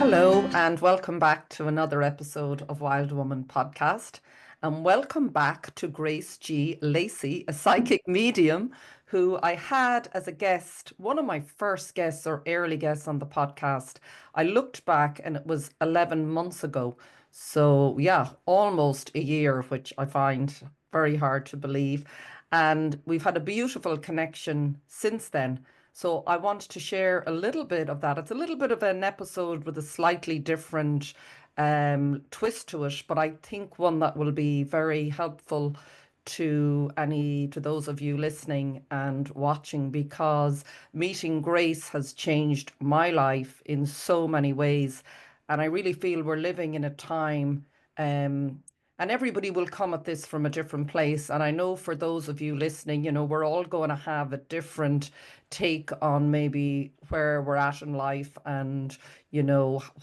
Hello, and welcome back to another episode of Wild Woman Podcast. And welcome back to Grace G. Lacey, a psychic medium who I had as a guest, one of my first guests or early guests on the podcast. I looked back and it was 11 months ago. So, yeah, almost a year, which I find very hard to believe. And we've had a beautiful connection since then. So I want to share a little bit of that. It's a little bit of an episode with a slightly different twist to it, but I think one that will be very helpful to those of you listening and watching, because meeting Grace has changed my life in so many ways. And I really feel we're living in a time, and everybody will come at this from a different place. And I know for those of you listening, we're all going to have a different take on maybe where we're at in life and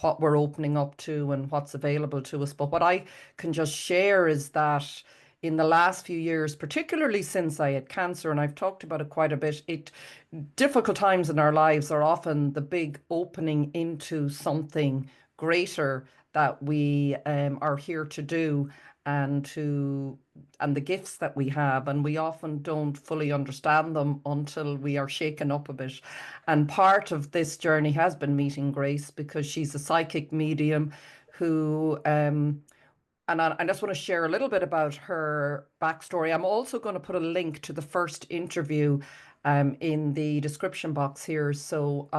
what we're opening up to and what's available to us. But what I can just share is that in the last few years, particularly since I had cancer, and I've talked about it quite a bit, difficult times in our lives are often the big opening into something greater that we are here to do, and the gifts that we have, and we often don't fully understand them until we are shaken up a bit. And part of this journey has been meeting Grace, because she's a psychic medium who and I just want to share a little bit about her backstory. I'm also going to put a link to the first interview in the description box here. So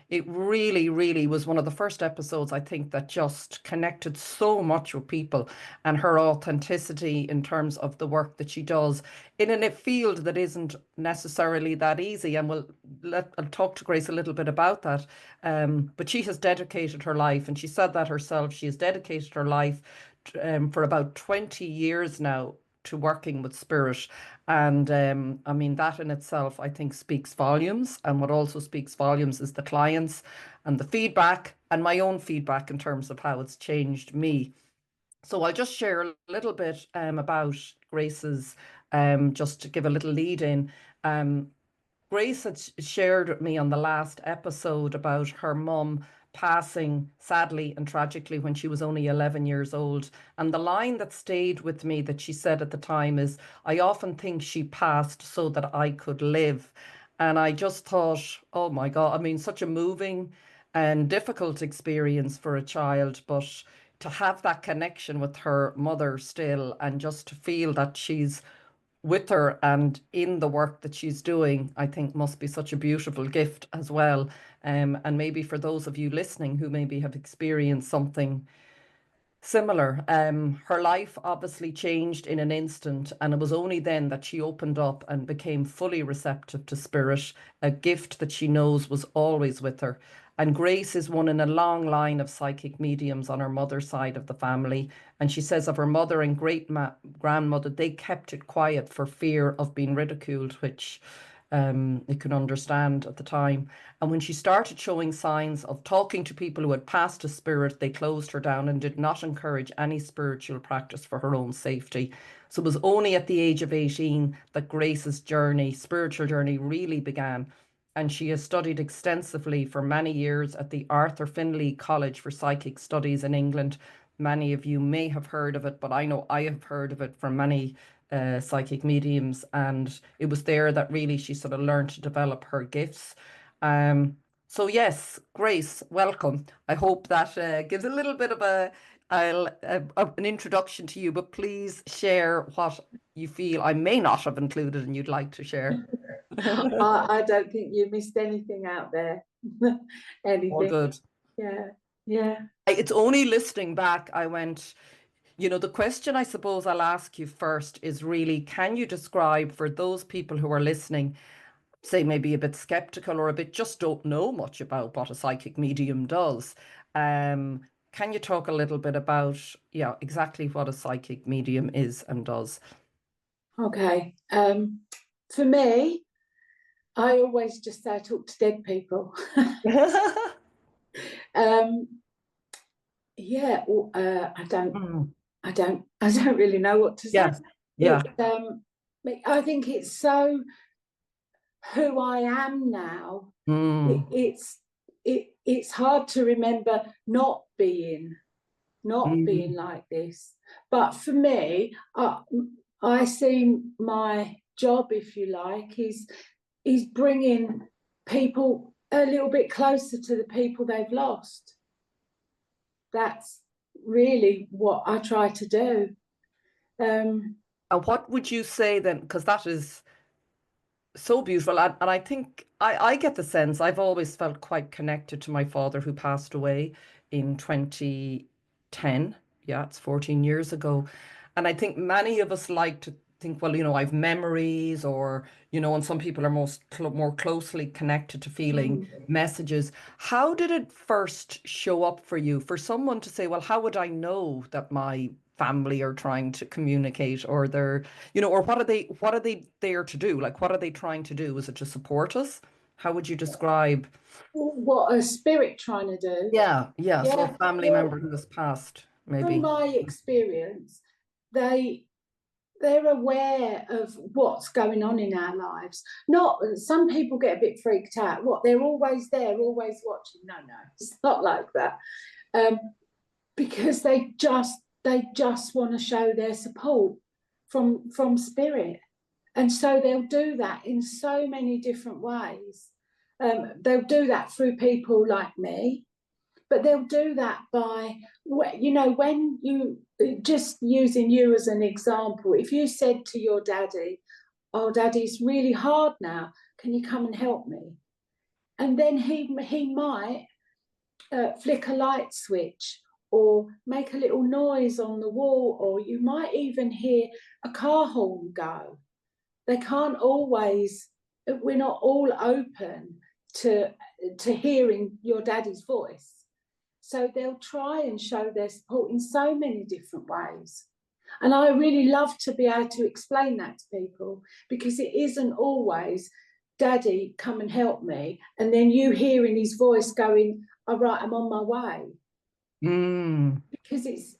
it really, really was one of the first episodes, I think, that just connected so much with people, and her authenticity in terms of the work that she does in a field that isn't necessarily that easy. And I'll talk to Grace a little bit about that. But she has dedicated her life, and she said that herself, she has dedicated her life for about 20 years now to working with spirit. And I mean, that in itself, I think, speaks volumes. And what also speaks volumes is the clients and the feedback, and my own feedback in terms of how it's changed me. So I'll just share a little bit about Grace's, just to give a little lead in. Um, Grace had shared with me on the last episode about her mum passing sadly and tragically when she was only 11 years old. And the line that stayed with me that she said at the time is, "I often think she passed so that I could live." And I just thought, oh my God, I mean, such a moving and difficult experience for a child, but to have that connection with her mother still, and just to feel that she's with her and in the work that she's doing, I think must be such a beautiful gift as well. And maybe for those of you listening who maybe have experienced something similar, her life obviously changed in an instant, and it was only then that she opened up and became fully receptive to spirit, a gift that she knows was always with her. And Grace is one in a long line of psychic mediums on her mother's side of the family. And she says of her mother and great grandmother, they kept it quiet for fear of being ridiculed, which you can understand at the time. And when she started showing signs of talking to people who had passed a spirit, they closed her down and did not encourage any spiritual practice for her own safety. So it was only at the age of 18 that Grace's journey, spiritual journey, really began. And she has studied extensively for many years at the Arthur Findlay College for Psychic Studies in England. Many of you may have heard of it, but I know I have heard of it from many psychic mediums. And it was there that really she sort of learned to develop her gifts. Um, so yes, Grace, welcome. I hope that gives a little bit of an introduction to you, but please share what you feel I may not have included and you'd like to share. I don't think you missed anything out there. All Anything. good. Yeah. Yeah. It's only listening back, I went, the question I suppose I'll ask you first is really, can you describe for those people who are listening, say maybe a bit skeptical or a bit just don't know much about what a psychic medium does? Can you talk a little bit about, yeah, exactly what a psychic medium is and does? Okay. For me, I always just say I talk to dead people. um, yeah. Mm, I don't really know what to say. yeah, yeah. It, I think it's so who I am now. Mm, It's it's hard to remember not being like this. But for me, I see my job, if you like, is bringing people a little bit closer to the people they've lost. That's really what I try to do. And what would you say then? Because that is so beautiful. And I think I get the sense I've always felt quite connected to my father who passed away in 2010. Yeah, it's 14 years ago. And I think many of us like to think, well, I've memories or, and some people are more closely connected to feeling messages. How did it first show up for you? For someone to say, well, how would I know that my family are trying to communicate or they're, or what are they there to do? Like, what are they trying to do? Is it to support us? How would you describe? What a spirit trying to do. Yeah. So a family member who has passed, maybe. From my experience, they're aware of what's going on in our lives. Not some people get a bit freaked out. What, they're always there, always watching? No, it's not like that. Because they just want to show their support from spirit, and so they'll do that in so many different ways. They'll do that through people like me, but they'll do that by, when you, just using you as an example, if you said to your daddy, oh, Daddy, it's really hard now, can you come and help me? And then he might flick a light switch or make a little noise on the wall, or you might even hear a car horn go. They can't always, we're not all open to hearing your daddy's voice. So they'll try and show their support in so many different ways. And I really love to be able to explain that to people, because it isn't always, Daddy, come and help me, and then you hearing his voice going, all right, I'm on my way. Because it's,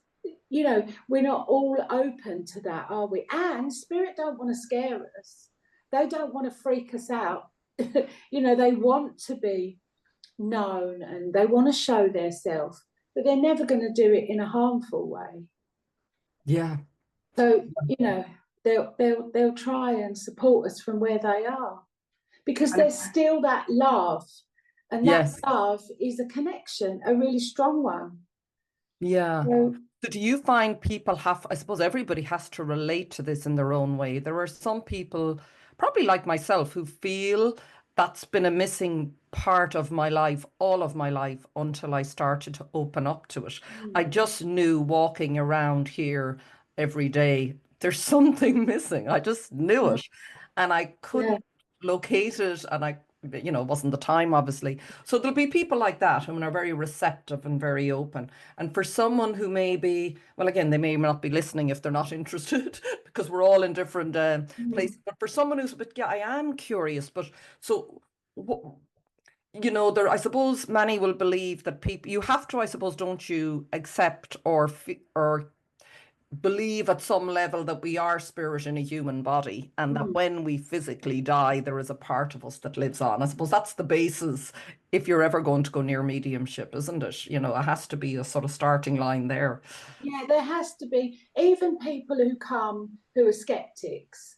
we're not all open to that, are we? And spirit don't want to scare us. They don't want to freak us out. They want to be known and they want to show their self, but they're never going to do it in a harmful way. Yeah. So, they'll try and support us from where they are, because there's still that love. And that love is a connection, a really strong one. Yeah. So do you find people I suppose everybody has to relate to this in their own way. There are some people, probably like myself, who feel that's been a missing part of my life, all of my life, until I started to open up to it. I just knew walking around here every day, there's something missing. I just knew it. And I couldn't locate it, and it wasn't the time, obviously. So there'll be people like that who are very receptive and very open. And for someone who may be, well, again, they may not be listening if they're not interested, because we're all in different places. But for someone who's a bit, I am curious. But so, I suppose many will believe that people, you have to, I suppose, don't you, accept or believe at some level that we are spirit in a human body, and that when we physically die, there is a part of us that lives on. I suppose that's the basis if you're ever going to go near mediumship, isn't it? It has to be a sort of starting line there. Yeah, there has to be. Even people who come who are skeptics,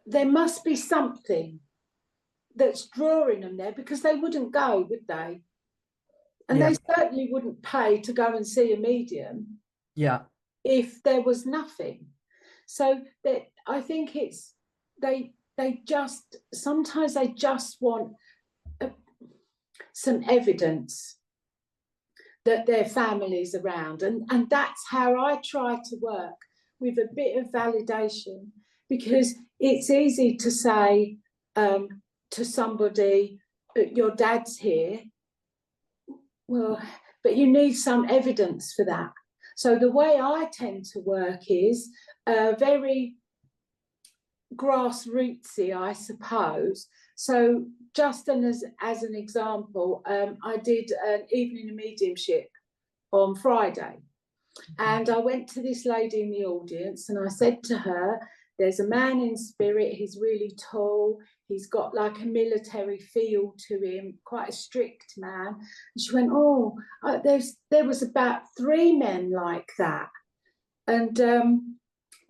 there must be something that's drawing them there, because they wouldn't go, would they? And they certainly wouldn't pay to go and see a medium. Yeah. If there was nothing. So that, I think it's, sometimes they just want some evidence that their family's around. And that's how I try to work, with a bit of validation, because it's easy to say to somebody, your dad's here. Well, but you need some evidence for that. So the way I tend to work is very grassrootsy, I suppose. So just as an example, I did an evening of mediumship on Friday. And I went to this lady in the audience and I said to her, there's a man in spirit, he's really tall, he's got like a military feel to him, quite a strict man. And she went, oh, there was about 3 men like that. And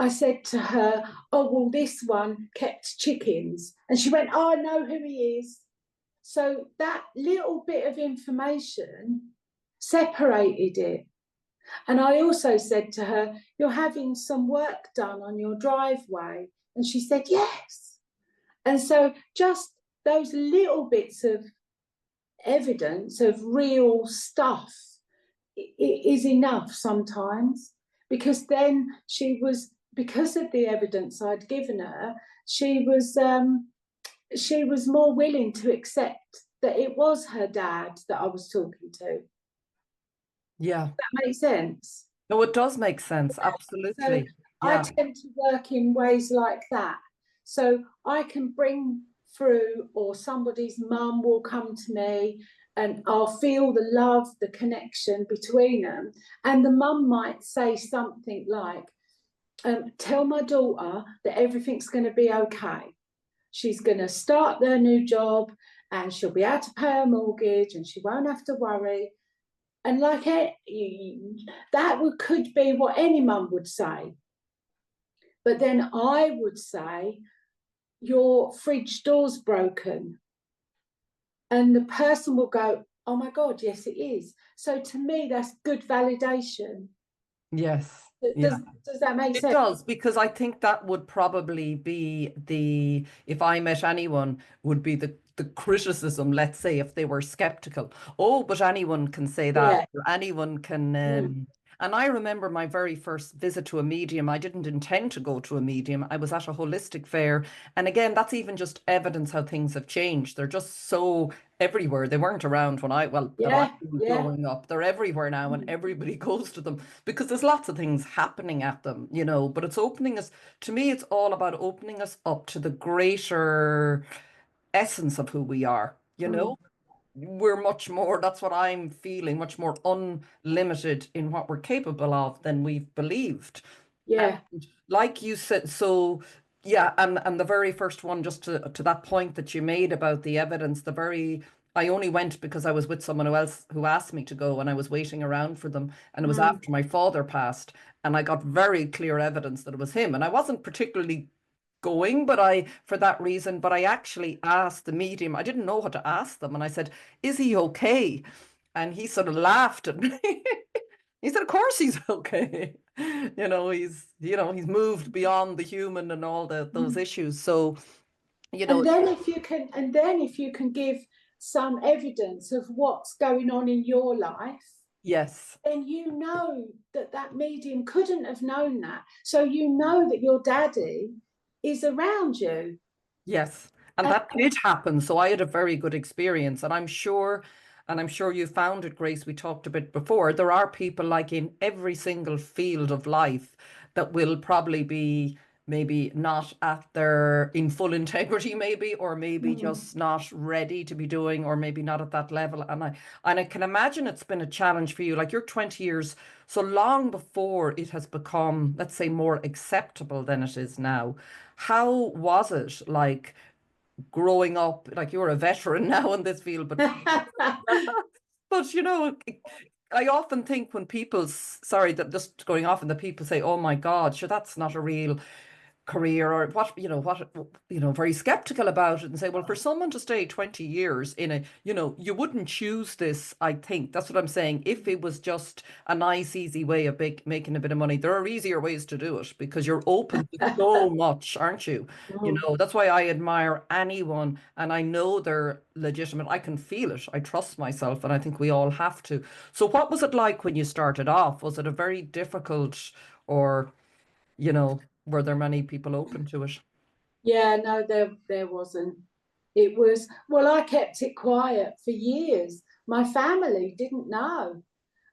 I said to her, oh, well, this one kept chickens. And she went, oh, I know who he is. So that little bit of information separated it. And I also said to her, you're having some work done on your driveway. And she said, yes. And so just those little bits of evidence of real stuff is enough sometimes, because then because of the evidence I'd given her, she was more willing to accept that it was her dad that I was talking to. Yeah. That makes sense. No, it does make sense. Absolutely. So Yeah. I tend to work in ways like that. So I can bring through, or somebody's mum will come to me and I'll feel the love, the connection between them. And the mum might say something like, tell my daughter that everything's going to be okay. She's going to start their new job and she'll be able to pay her mortgage and she won't have to worry. And like that could be what any mum would say. But then I would say, your fridge door's broken. And the person will go, oh my God, yes, it is. So to me, that's good validation. Yes. Yeah. Does that make sense? It does, because I think that would probably be if I met anyone, would be the criticism, let's say, if they were skeptical. Oh, but anyone can say that, or anyone can. And I remember my very first visit to a medium. I didn't intend to go to a medium. I was at a holistic fair. And again, that's even just evidence how things have changed. They're just so everywhere. They weren't around when I was growing up. They're everywhere now and everybody goes to them because there's lots of things happening at them, but it's opening us, to me, it's all about opening us up to the greater essence of who we are, We're much more, that's what I'm feeling, much more unlimited in what we're capable of than we've believed. Yeah. And like you said, so yeah, and the very first one, just to that point that you made about the evidence, I only went because I was with someone else who asked me to go and I was waiting around for them. And it was after my father passed and I got very clear evidence that it was him. And I wasn't particularly going, for that reason, but I actually asked the medium, I didn't know what to ask them. And I said, is he okay? And he sort of laughed at me. He said, of course he's okay. He's moved beyond the human and all those issues. So, and then if you can give some evidence of what's going on in your life, yes, then that medium couldn't have known that. So that your daddy is around you. Yes. And that did happen. So I had a very good experience. And I'm sure you found it, Grace. We talked a bit before. There are people like in every single field of life that will probably be maybe not in full integrity, maybe, or maybe just not ready to be doing, or maybe not at that level. And I can imagine it's been a challenge for you. Like, you're 20 years, so long before it has become, let's say, more acceptable than it is now. How was it like growing up? Like, you're a veteran now in this field, but I often think when sorry, that just going off and the people say, oh my God, sure, that's not a real career, or very skeptical about it and say, well, for someone to stay 20 years in you wouldn't choose this. I think that's what I'm saying. If it was just a nice, easy way of making a bit of money, there are easier ways to do it because you're open to so much, aren't you? That's why I admire anyone, and I know they're legitimate. I can feel it. I trust myself, and I think we all have to. So what was it like when you started off? Was it a very difficult, or were there many people open to it? Yeah, no, there wasn't. It was, well, I kept it quiet for years. My family didn't know.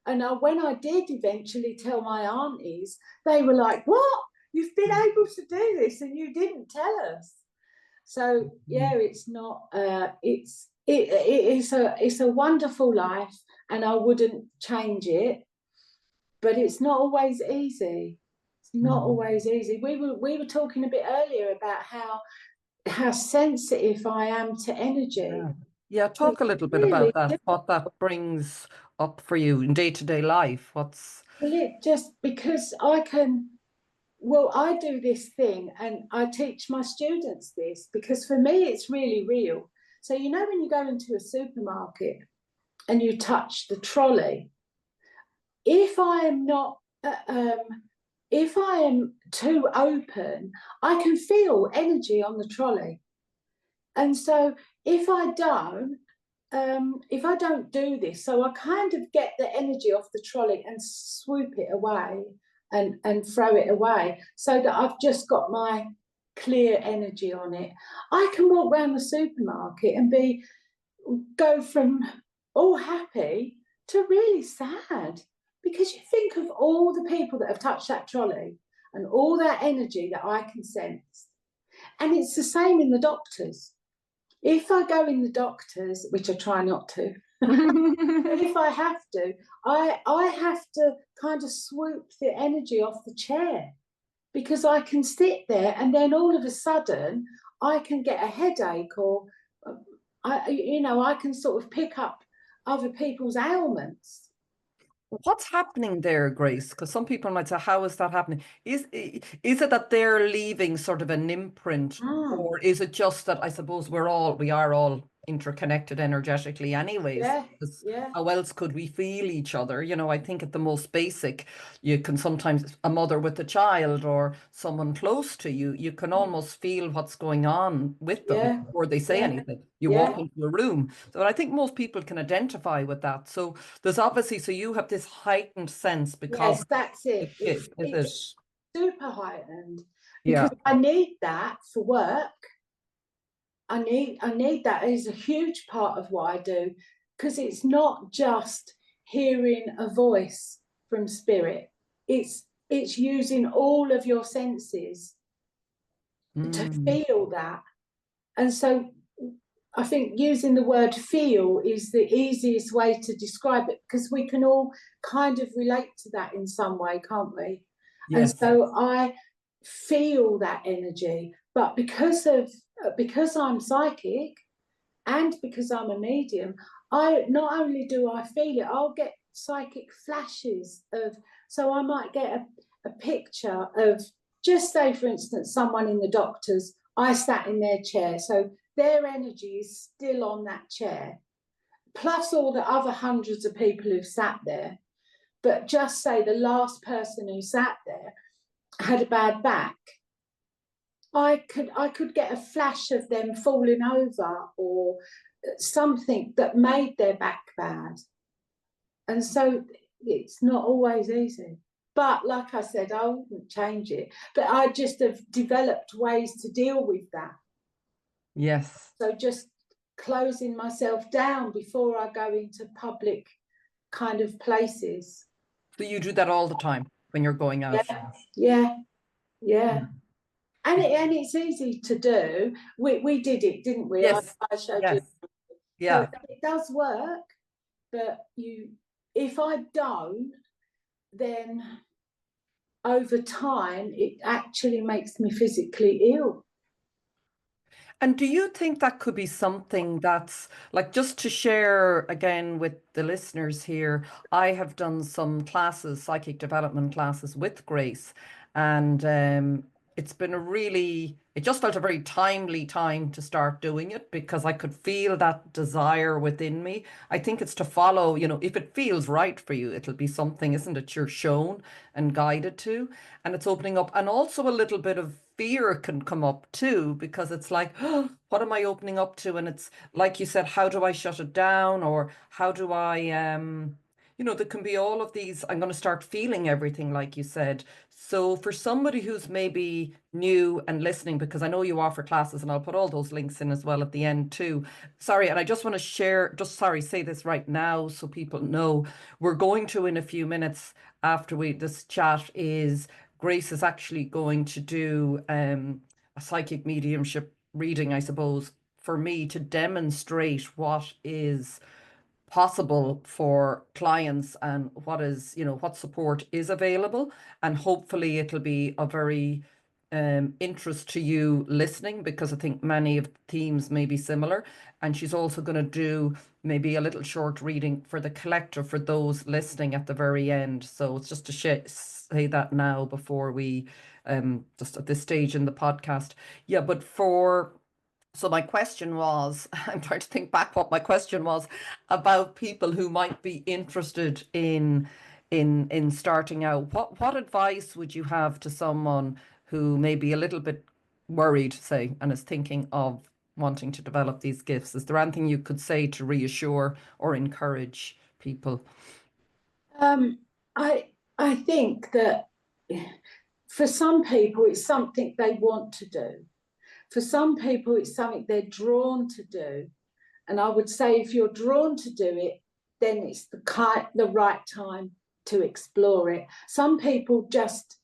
And when I did eventually tell my aunties, they were like, what? You've been able to do this and you didn't tell us. So yeah, it's not, it's a wonderful life and I wouldn't change it, but it's not always easy. not always easy. We were talking a bit earlier about how sensitive I am to energy. Yeah, talk a little bit Really, about that, what that brings up for you in day-to-day life. What's well, it just because I do this thing and I teach my students this because for me it's really real. So, you know, when you go into a supermarket and you touch the trolley, if I am not, if I am too open, I can feel energy on the trolley. And so if I don't do this, so I kind of get the energy off the trolley and swoop it away and throw it away so that I've just got my clear energy on it. I can walk around the supermarket and go from all happy to really sad because you think of all the people that have touched that trolley and all that energy that I can sense. And it's the same in the doctors. If I go in the doctors, which I try not to, but if I have to, I have to kind of swoop the energy off the chair because I can sit there and then all of a sudden I can get a headache or I can sort of pick up other people's ailments. What's happening there, Grace? Because some people might say, how is that happening? Is it that they're leaving sort of an imprint, Mm, or is it just that I suppose we are all interconnected energetically anyways? yeah, Because yeah, how else could we feel each other? You know, I think at the most basic, you can sometimes a mother with a child or someone close to you, you can almost feel what's going on with them yeah, before they say yeah, anything. You walk yeah. into a room. So I think most people can identify with that. So there's obviously, so you have this heightened sense because Yes, that's it. is it? It's super heightened because Yeah. I need that for work. I need that as a huge part of what I do because it's not just hearing a voice from spirit. It's using all of your senses to Mm. feel that. And so I think using the word feel is the easiest way to describe it because we can all kind of relate to that in some way, can't we? And Yes. so I feel that energy, but because I'm psychic and because I'm a medium, I not only do I feel it, I'll get psychic flashes of. So I might get a picture of, just say for instance, someone in the doctors. I sat in their chair, so their energy is still on that chair, plus all the other hundreds of people who've sat there. But just say the last person who sat there had a bad back. I could get a flash of them falling over or something that made their back bad. And so it's not always easy. But like I said, I wouldn't change it. But I just have developed ways to deal with that. Yes. So just closing myself down before I go into public kind of places. So you do that all the time when you're going out. Yeah, yeah, yeah. Mm. And it's easy to do. We did it, didn't we? Yes. I showed you. Yes. So Yeah. it does work, but if I don't, then over time it actually makes me physically ill. And do you think that could be something that's like, just to share again with the listeners here? I have done some classes, psychic development classes with Grace, and it's been a really, it just felt a very timely time to start doing it because I could feel that desire within me. I think it's to follow, you know, if it feels right for you, it'll be something, isn't it, you're shown and guided to, and it's opening up, and also a little bit of fear can come up too because it's like, oh, what am I opening up to? And it's like you said, how do I shut it down, or how do I you know, there can be all of these, I'm going to start feeling everything like you said. So for somebody who's maybe new and listening, because I know you offer classes and I'll put all those links in as well at the end too. Sorry, and I just want to share, just sorry, say this right now so people know. We're going to, in a few minutes after we this chat, is Grace is actually going to do a psychic mediumship reading, I suppose, for me to demonstrate what is possible for clients and what is, what support is available. And hopefully it'll be a very interest to you listening, because I think many of the themes may be similar. And she's also going to do maybe a little short reading for the collective for those listening at the very end. So it's just to say that now before we just at this stage in the podcast. Yeah, but so my question was, I'm trying to think back what my question was about people who might be interested in starting out. What advice would you have to someone who may be a little bit worried, say, and is thinking of wanting to develop these gifts? Is there anything you could say to reassure or encourage people? Um, I think that for some people it's something they want to do. For some people it's something they're drawn to do. And I would say if you're drawn to do it, then it's the right time to explore it. Some people just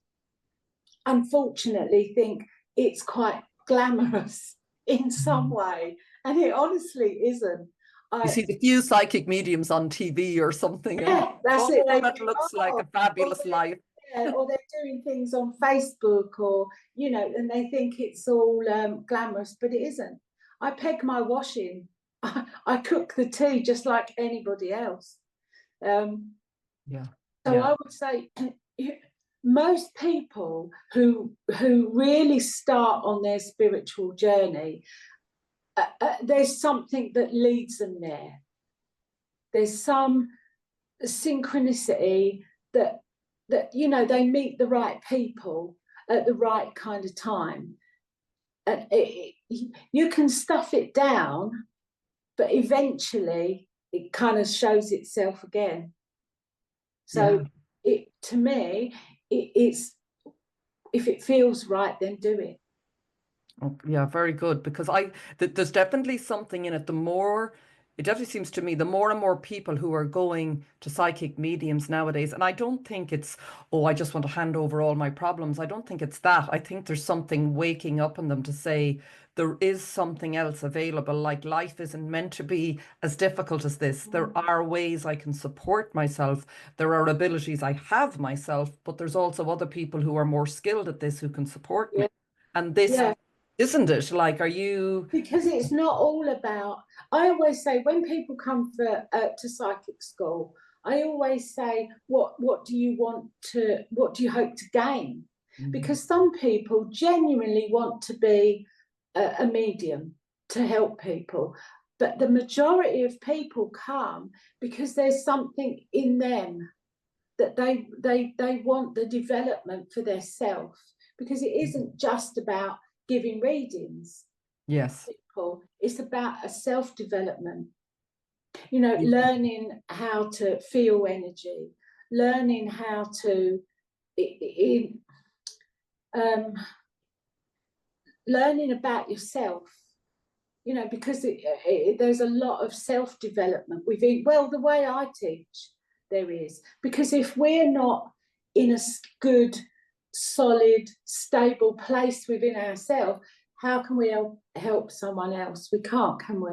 unfortunately think it's quite glamorous in some way, and it honestly isn't. You see the few psychic mediums on TV or something, and That's it. that looks like a fabulous life. Yeah, or they're doing things on Facebook, or and they think it's all glamorous, but it isn't. I peg my washing. I cook the tea just like anybody else. Yeah. So I would say most people who really start on their spiritual journey, there's something that leads them there. There's some synchronicity that they meet the right people at the right kind of time, and you can stuff it down, but eventually it kind of shows itself again. So to me, it's if it feels right, then do it. Oh, yeah, very good. Because there's definitely something in it. It definitely seems to me, the more and more people who are going to psychic mediums nowadays, and I don't think it's, oh, I just want to hand over all my problems. I don't think it's that. I think there's something waking up in them to say there is something else available. Like, life isn't meant to be as difficult as this. There are ways I can support myself. There are abilities I have myself, but there's also other people who are more skilled at this who can support me. And this, isn't it? Like, are you? Because it's not all about. I always say when people come to psychic school, I always say, what do you hope to gain? Because some people genuinely want to be a medium to help people, but the majority of people come because there's something in them that they want the development for their self, because it isn't just about giving readings. Yes. It's about a self-development, learning how to feel energy, learning how to learning about yourself, because there's a lot of self-development within, well, the way I teach there is, because if we're not in a good, solid, stable place within ourselves, how can we help someone else? We can't, can we?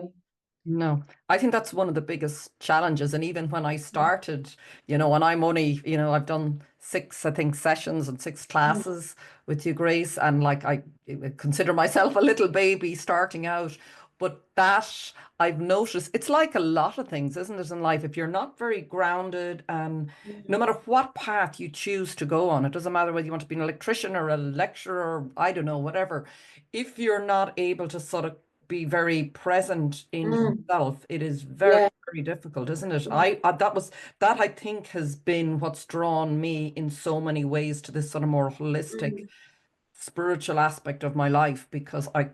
No, I think that's one of the biggest challenges. And even when I started, and I'm only, I've done 6, I think, sessions and 6 classes with you, Grace. And like, I consider myself a little baby starting out. But that I've noticed, it's like a lot of things, isn't it, in life? If you're not very grounded, and no matter what path you choose to go on, it doesn't matter whether you want to be an electrician or a lecturer, or I don't know, whatever. If you're not able to sort of be very present in yourself, it is very, very difficult, isn't it? That I think has been what's drawn me in so many ways to this sort of more holistic spiritual aspect of my life, because I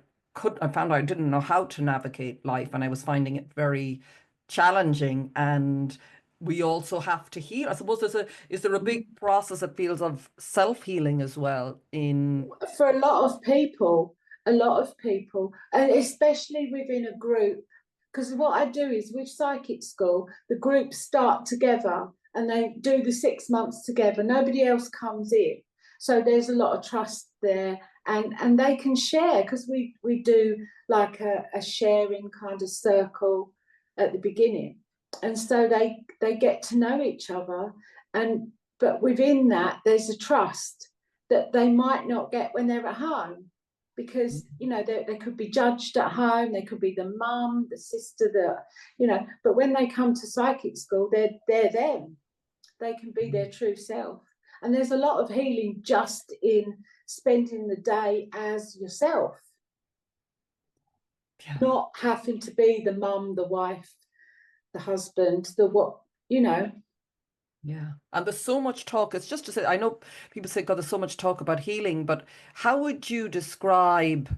found I didn't know how to navigate life, and I was finding it very challenging. And we also have to heal. I suppose is there a big process, it feels, of self-healing as well for a lot of people, and especially within a group. Because what I do is, with psychic school, the groups start together and they do the 6 months together. Nobody else comes in. So there's a lot of trust there, and they can share, because we do like a sharing kind of circle at the beginning. and so they get to know each other, but within that there's a trust that they might not get when they're at home, because they could be judged at home, they could be the mum, the sister, but when they come to psychic school, they're them. They can be their true self. And there's a lot of healing just in spending the day as yourself. Yeah. Not having to be the mum, the wife, the husband, Yeah. And there's so much talk. It's just to say, I know people say, God, there's so much talk about healing, but how would you describe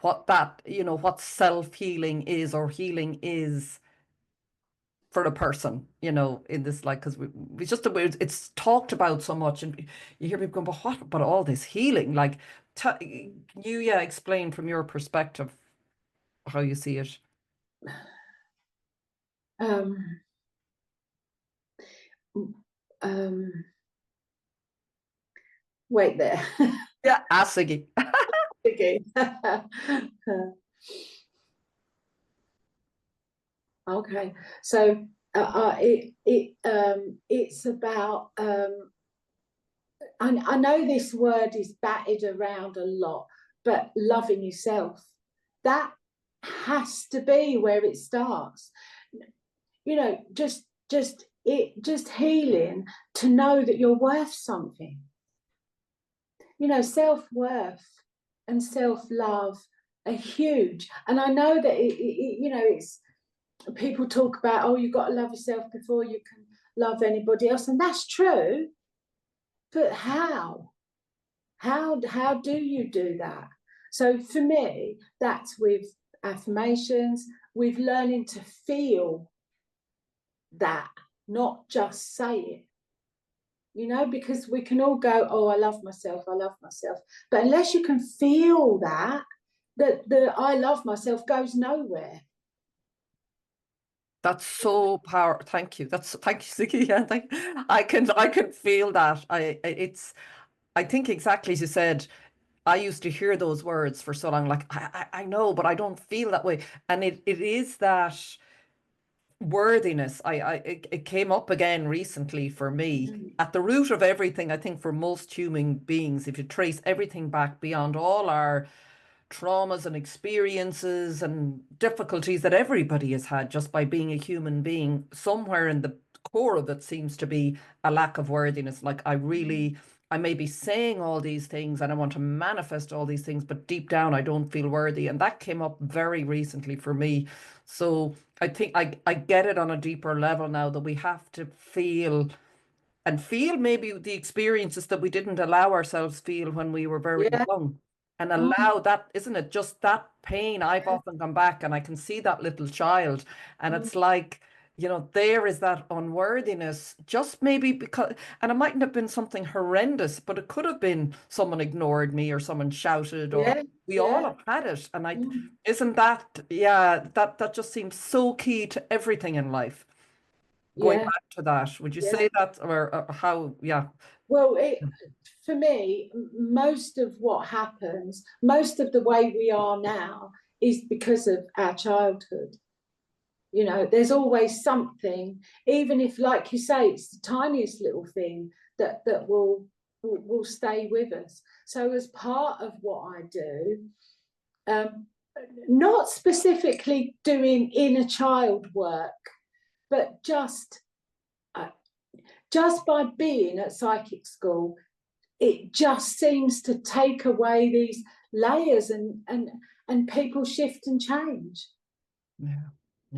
what what self-healing is, or healing is for a person, in this, like, because it's talked about so much, and you hear people going, but what about all this healing? Like, can you explain from your perspective how you see it? Wait there. Yeah, Asigi. Okay, so it's about I know this word is batted around a lot, but loving yourself, that has to be where it starts. Just healing to know that you're worth something. Self-worth and self-love are huge. And I know that it's people talk about, oh, you've got to love yourself before you can love anybody else, and that's true. But how do you do that? So for me, that's with affirmations, with learning to feel that, not just say it. Because we can all go, oh, I love myself, but unless you can feel that the I love myself goes nowhere. That's so powerful. Thank you. Thank you, Ziggy. Yeah, I can feel that. I think exactly as you said. I used to hear those words for so long, like, I know, but I don't feel that way. And it is that worthiness. It came up again recently for me. At the root of everything, I think for most human beings, if you trace everything back beyond all our traumas and experiences and difficulties that everybody has had just by being a human being, somewhere in the core of it seems to be a lack of worthiness. Like, I may be saying all these things and I want to manifest all these things, but deep down I don't feel worthy. And that came up very recently for me. So I think I get it on a deeper level now, that we have to feel maybe the experiences that we didn't allow ourselves feel when we were very young. And allow that, isn't it? Just that pain. I've often gone back and I can see that little child, and it's like, there is that unworthiness, just maybe because, and it mightn't have been something horrendous, but it could have been someone ignored me or someone shouted, or we all have had it. And isn't that, that just seems so key to everything in life. Going back to that, would you say that, or how? Yeah. Well, for me, most of what happens, most of the way we are now, is because of our childhood. There's always something, even if, like you say, it's the tiniest little thing that will stay with us. So as part of what I do, not specifically doing inner child work, but just by being at psychic school, it just seems to take away these layers, and people shift and change.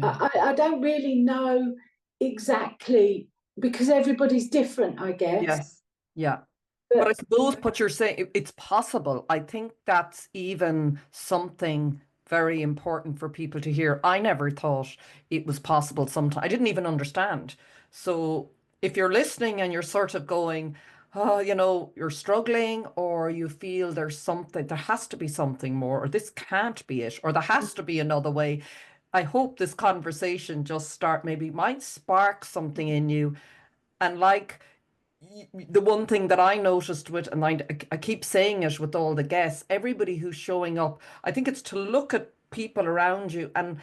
I don't really know exactly, because everybody's different, I guess. Yes. Yeah. But I suppose what you're saying, it's possible. I think that's even something very important for people to hear. I never thought it was possible sometimes. I didn't even understand. So if you're listening and you're sort of going, oh, you're struggling, or you feel there has to be something more, or this can't be it, or there has to be another way. I hope this conversation maybe might spark something in you. And like, the one thing that I noticed with, and I keep saying it with all the guests, everybody who's showing up, I think it's to look at people around you, and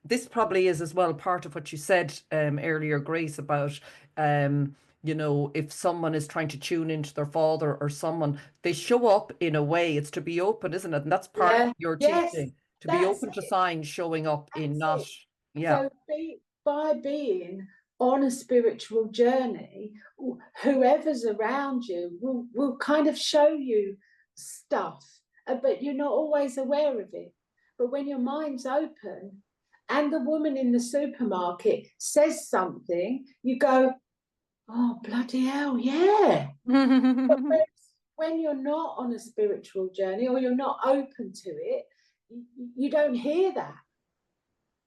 this probably is as well part of what you said earlier, Grace, about if someone is trying to tune into their father or someone, they show up in a way. It's to be open, isn't it? And that's part of Yeah, your yes, teaching, to be that's open to it. signs showing up in That's not, it. yeah. So by being on a spiritual journey, whoever's around you will kind of show you stuff, but you're not always aware of it. But when your mind's open and the woman in the supermarket says something, you go, oh, bloody hell, yeah. But when you're not on a spiritual journey or you're not open to it, you don't hear that.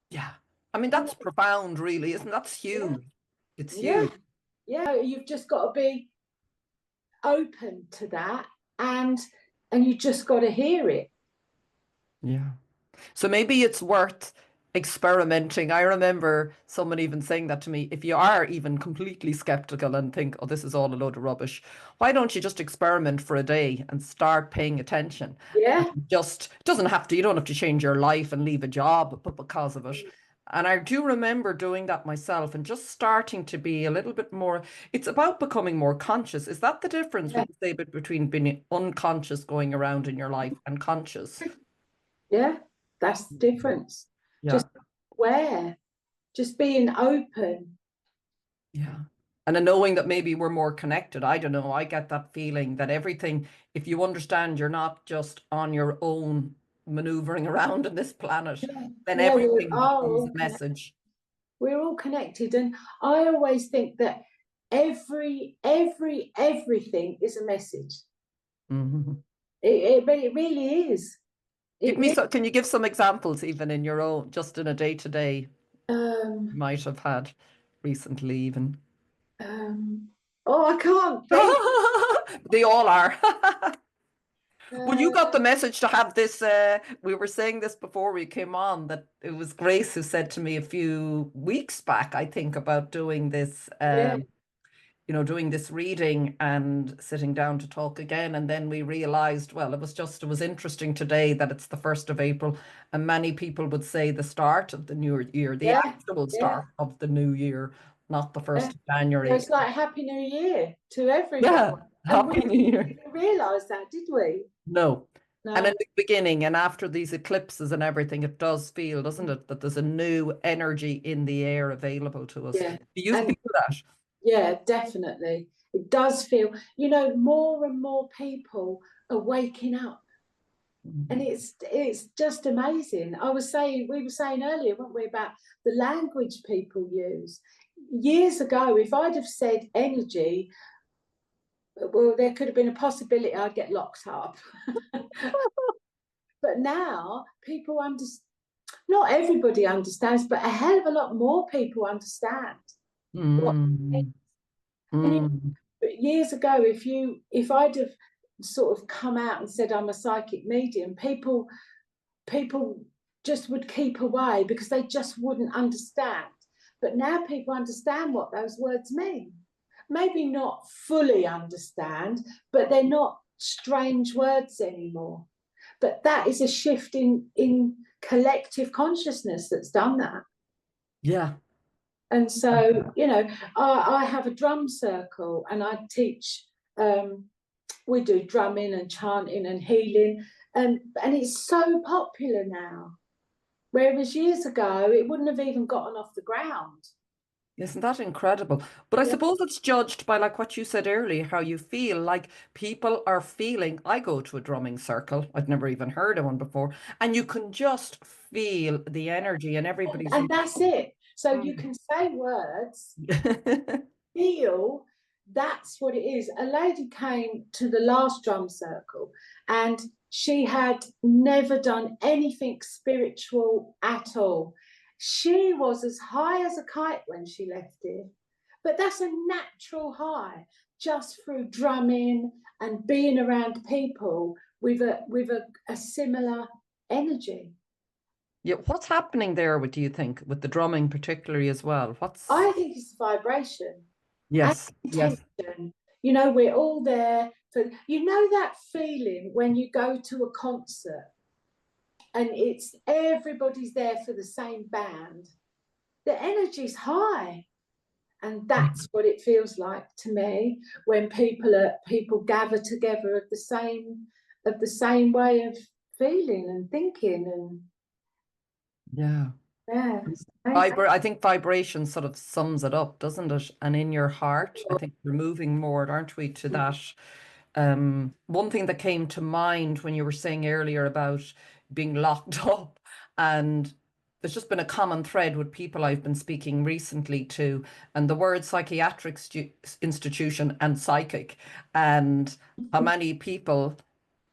Yeah. I mean, that's profound, really, isn't it? That's Yeah, huge. It's yeah, huge. yeah. You've just got to be open to that, and you just got to hear it. Yeah. So maybe it's worth experimenting. I remember someone even saying that to me. If you are even completely skeptical and think, oh, this is all a load of rubbish, why don't you just experiment for a day and start paying attention? Yeah, Just, it doesn't have to, you don't have to change your life and leave a job, but because of it. And I do remember doing that myself and just starting to be a little bit more, it's about becoming more conscious. Is that the difference, yeah, would you say, between being unconscious going around in your life and conscious? yeah. That's the difference. Yeah. Just aware, just being open. Yeah. And a knowing that maybe we're more connected. I don't know. I get that feeling that everything, if you understand you're not just on your own maneuvering around on this planet, Yeah, then yeah, we everything are becomes all a connected. message. We're all connected, and I always think that everything is a message. Mhm. It really is. Give It me really. some, can you give some examples even in your own, just in a day to day you Um, might have had recently even? um, oh, I can't think. They all are. Well, you got Uh, the message to have this. We were saying this before we came on, that it was Grace who said to me a few weeks back, I think, about doing this, yeah, doing this reading and sitting down to talk again. And then we realized, well, it was interesting today that it's the 1st of April, and many people would say the start of the new year, the yeah, actual yeah, start of the new year, not the yeah. 1st of So January. it's like Happy New Year to everyone, Yeah, and we Happy New Year. didn't realise that, did we? No. And in No. the beginning and after these eclipses and everything, it does feel, doesn't it, that there's a new energy in the air available to us. Yeah, Do you and feel that? yeah, definitely. It does feel, more and more people are waking up. And Mhm. it's just amazing. We were saying earlier, weren't we, about the language people use. Years ago, if I'd have said energy, well, there could have been a possibility I'd get locked up. But now people understand. Not everybody understands, but a hell of a lot more people understand what. Mm. And Mm. years ago, if I'd have sort of come out and said I'm a psychic medium, people just would keep away because they just wouldn't understand. But now people understand what those words mean. Maybe not fully understand, but they're not strange words anymore. But that is a shift in collective consciousness that's done that. Yeah. And so, I have a drum circle and I teach. We do drumming and chanting and healing, and it's so popular now. Whereas years ago, it wouldn't have even gotten off the ground. Isn't that incredible? But I Yeah, suppose it's judged by like what you said earlier, how you feel. Like people are feeling. I go to a drumming circle. I'd never even heard of one before. And you can just feel the energy and everybody's and that's it. So you Mm. can say words, feel. That's what it is. A lady came to the last drum circle, and she had never done anything spiritual at all. She was as high as a kite when she left it, but that's a natural high just through drumming and being around people with a similar energy. Yeah, what's happening there, do you think, with the drumming particularly as well? What's I think it's vibration and Yes, yes. intention. We're all there for, that feeling when you go to a concert and it's everybody's there for the same band, the energy's high. And that's what it feels like to me when people gather together of the same way of feeling and thinking. And yeah, I think vibration sort of sums it up, doesn't it? And in your heart, I think we're moving more, aren't we, to that. One thing that came to mind when you were saying earlier about being locked up, and there's just been a common thread with people I've been speaking recently to, and the word psychiatric institution and psychic, and how many people,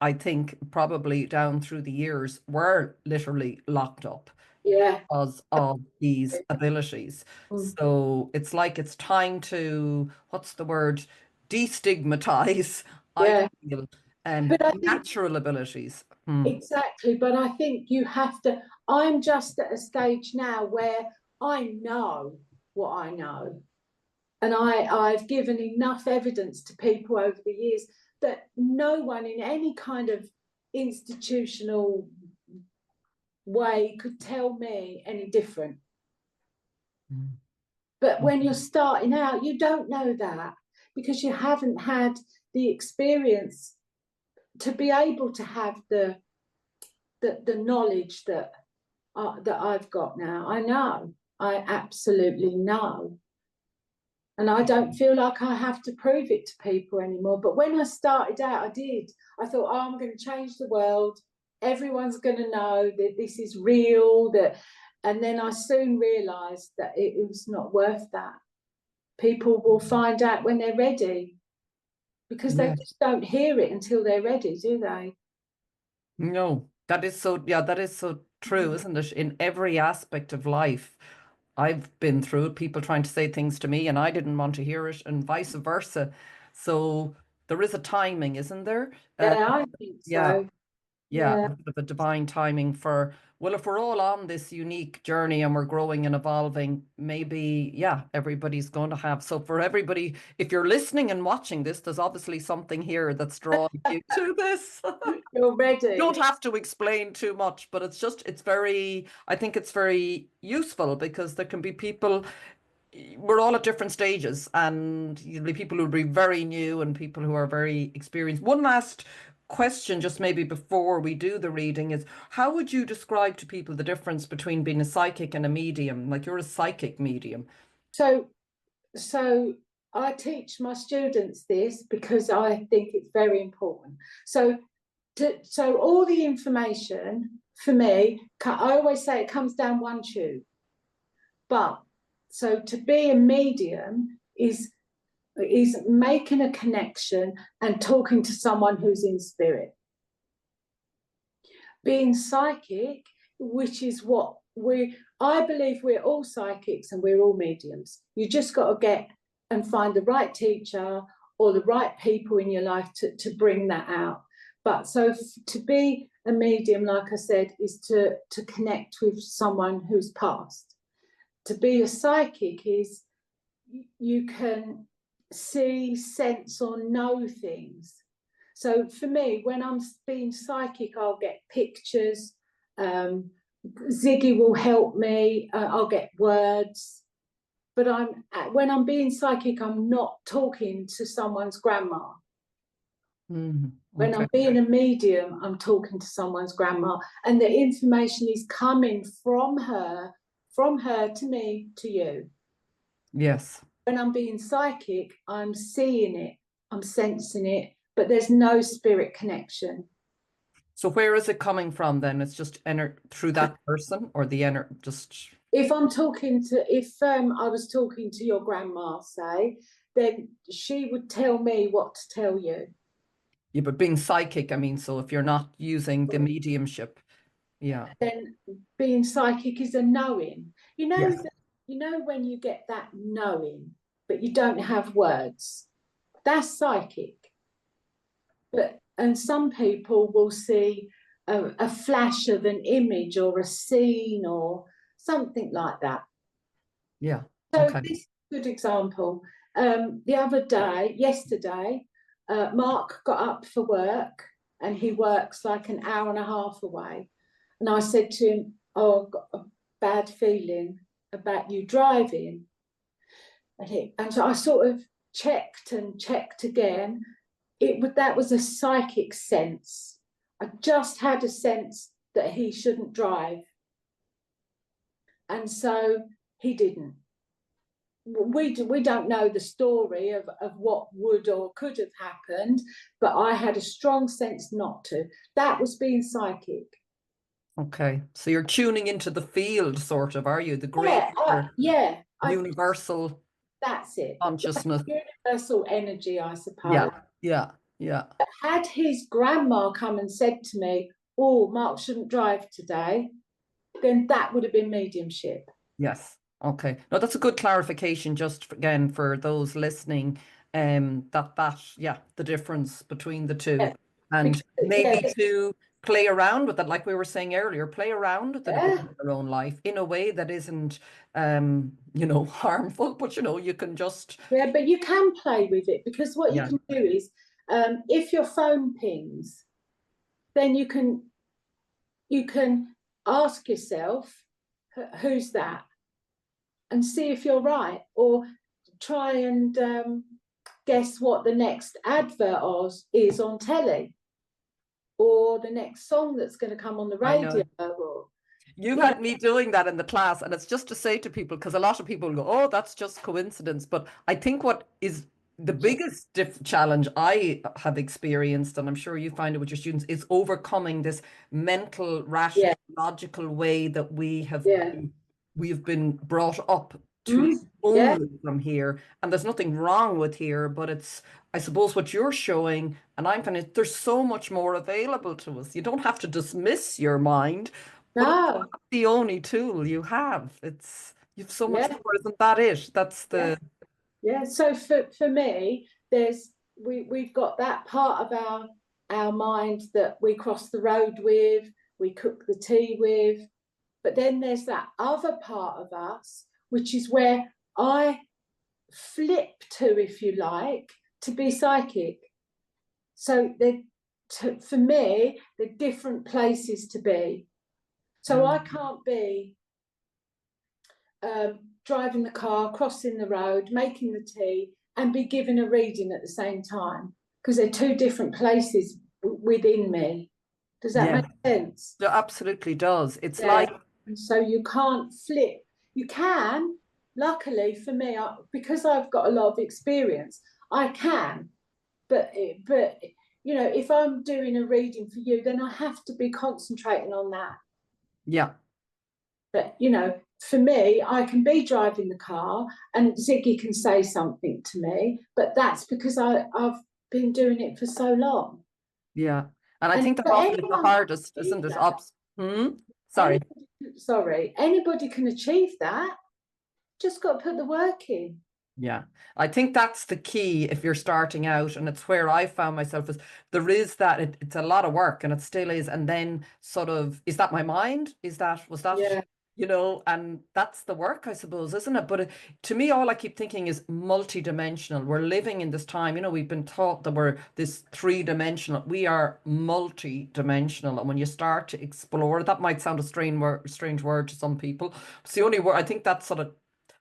I think, probably down through the years were literally locked up yeah, because of these abilities. So it's like it's time to, what's the word, destigmatize, I yeah. feel, But I think natural abilities. exactly, but I think you have to. I'm just at a stage now where I know what I know. And I've given enough evidence to people over the years that no one in any kind of institutional way could tell me any different. But when you're starting out, you don't know that because you haven't had the experience to be able to have the knowledge that I've got now. I absolutely know. And I don't feel like I have to prove it to people anymore. But when I started out, I did. I thought, oh, I'm going to change the world. Everyone's going to know that this is real. And then I soon realised that it was not worth that. People will find out when they're ready because they just don't hear it until they're ready, do they? No, that is so, yeah, that is so true, isn't it? In every aspect of life, I've been through it, people trying to say things to me and I didn't want to hear it, and vice versa. So there is a timing, isn't there? Yeah, I think Yeah. so. Yeah, Yeah. a bit of a divine timing for, well, if we're all on this unique journey and we're growing and evolving, maybe, yeah, everybody's going to have. So for everybody, if you're listening and watching this, there's obviously something here that's drawing you to this. You're ready. Don't have to explain too much, but it's just, it's very, I think it's very useful because there can be people, we're all at different stages, and you'll be people who'll be very new and people who are very experienced. One last question, just maybe before we do the reading, is how would you describe to people the difference between being a psychic and a medium? Like you're a psychic medium. So I teach my students this because I think it's very important. So all the information for me, I always say it comes down one tube. But so to be a medium is making a connection and talking to someone who's in spirit. Being psychic, which is what I believe we're all psychics and we're all mediums. You just got to get and find the right teacher or the right people in your life to bring that out. But so to be a medium, like I said, is to connect with someone who's passed. To be a psychic is you can see, sense, or know things. So for me, when I'm being psychic, I'll get pictures. Ziggy will help me. I'll get words. But when I'm being psychic, I'm not talking to someone's grandma. When I'm being a medium, I'm talking to someone's grandma, and the information is coming from her to me, to you. Yes. When I'm being psychic, I'm seeing it, I'm sensing it, but there's no spirit connection. So where is it coming from then? It's just through that person, or the just. If I was talking to your grandma, say, then she would tell me what to tell you. Yeah, but being psychic, I mean, so if you're not using the mediumship, yeah. Then being psychic is a knowing. Yes. You know when you get that knowing, but you don't have words. That's psychic. And some people will see a flash of an image or a scene or something like that. Yeah. So Okay. this is a good example. Yesterday, Mark got up for work and he works like an hour and a half away. And I said to him, oh, I've got a bad feeling about you driving. And so I sort of checked and checked again. That was a psychic sense. I just had a sense that he shouldn't drive. And so he didn't. We don't know the story of what would or could have happened, but I had a strong sense not to. That was being psychic. Okay, so you're tuning into the field, sort of, are you? The great universal that's it. consciousness. Universal energy, I suppose. Yeah. But had his grandma come and said to me, oh, Mark shouldn't drive today, then that would have been mediumship. Yes. Okay. No, that's a good clarification, just again for those listening, the difference between the two. Yeah. And Because, maybe to play around with it, like we were saying earlier, play around with it a bit in your own life in a way that isn't, harmful, but, you can just. Yeah, but you can play with it, because what you can do is, if your phone pings, then you can ask yourself, who's that? And see if you're right, or try and guess what the next advert is on telly, or the next song that's going to come on the radio. You had me doing that in the class, and it's just to say to people, because a lot of people go, oh, that's just coincidence. But I think what is the biggest challenge I have experienced, and I'm sure you find it with your students, is overcoming this mental, rational, logical way that we have been brought up to only from here. And there's nothing wrong with here, but it's, I suppose, what you're showing, and I'm finding there's so much more available to us. You don't have to dismiss your mind. But it's the only tool you have. You've so much more, isn't that it? That's the So for me, we've got that part of our mind that we cross the road with, we cook the tea with, but then there's that other part of us, which is where I flip to, if you like, to be psychic. So for me, they're different places to be. So I can't be driving the car, crossing the road, making the tea, and be giving a reading at the same time, because they're two different places within me. Does that make sense? It absolutely does. It's like... So you can't flip. You can, luckily for me, because I've got a lot of experience, I can. But if I'm doing a reading for you, then I have to be concentrating on that. Yeah. But, for me, I can be driving the car and Ziggy can say something to me, but that's because I've been doing it for so long. Yeah. And I think that's often the hardest, isn't it? Sorry. Anybody can achieve that. Just got to put the work in. Yeah, I think that's the key if you're starting out, and it's where I found myself is there is that it's a lot of work, and it still is, and then sort of, is that my mind? Was that and that's the work, I suppose, isn't it? But to me, all I keep thinking is multi-dimensional. We're living in this time, we've been taught that we're this three-dimensional. We are multi-dimensional, and when you start to explore, that might sound a strange word to some people. It's the only word, I think, that sort of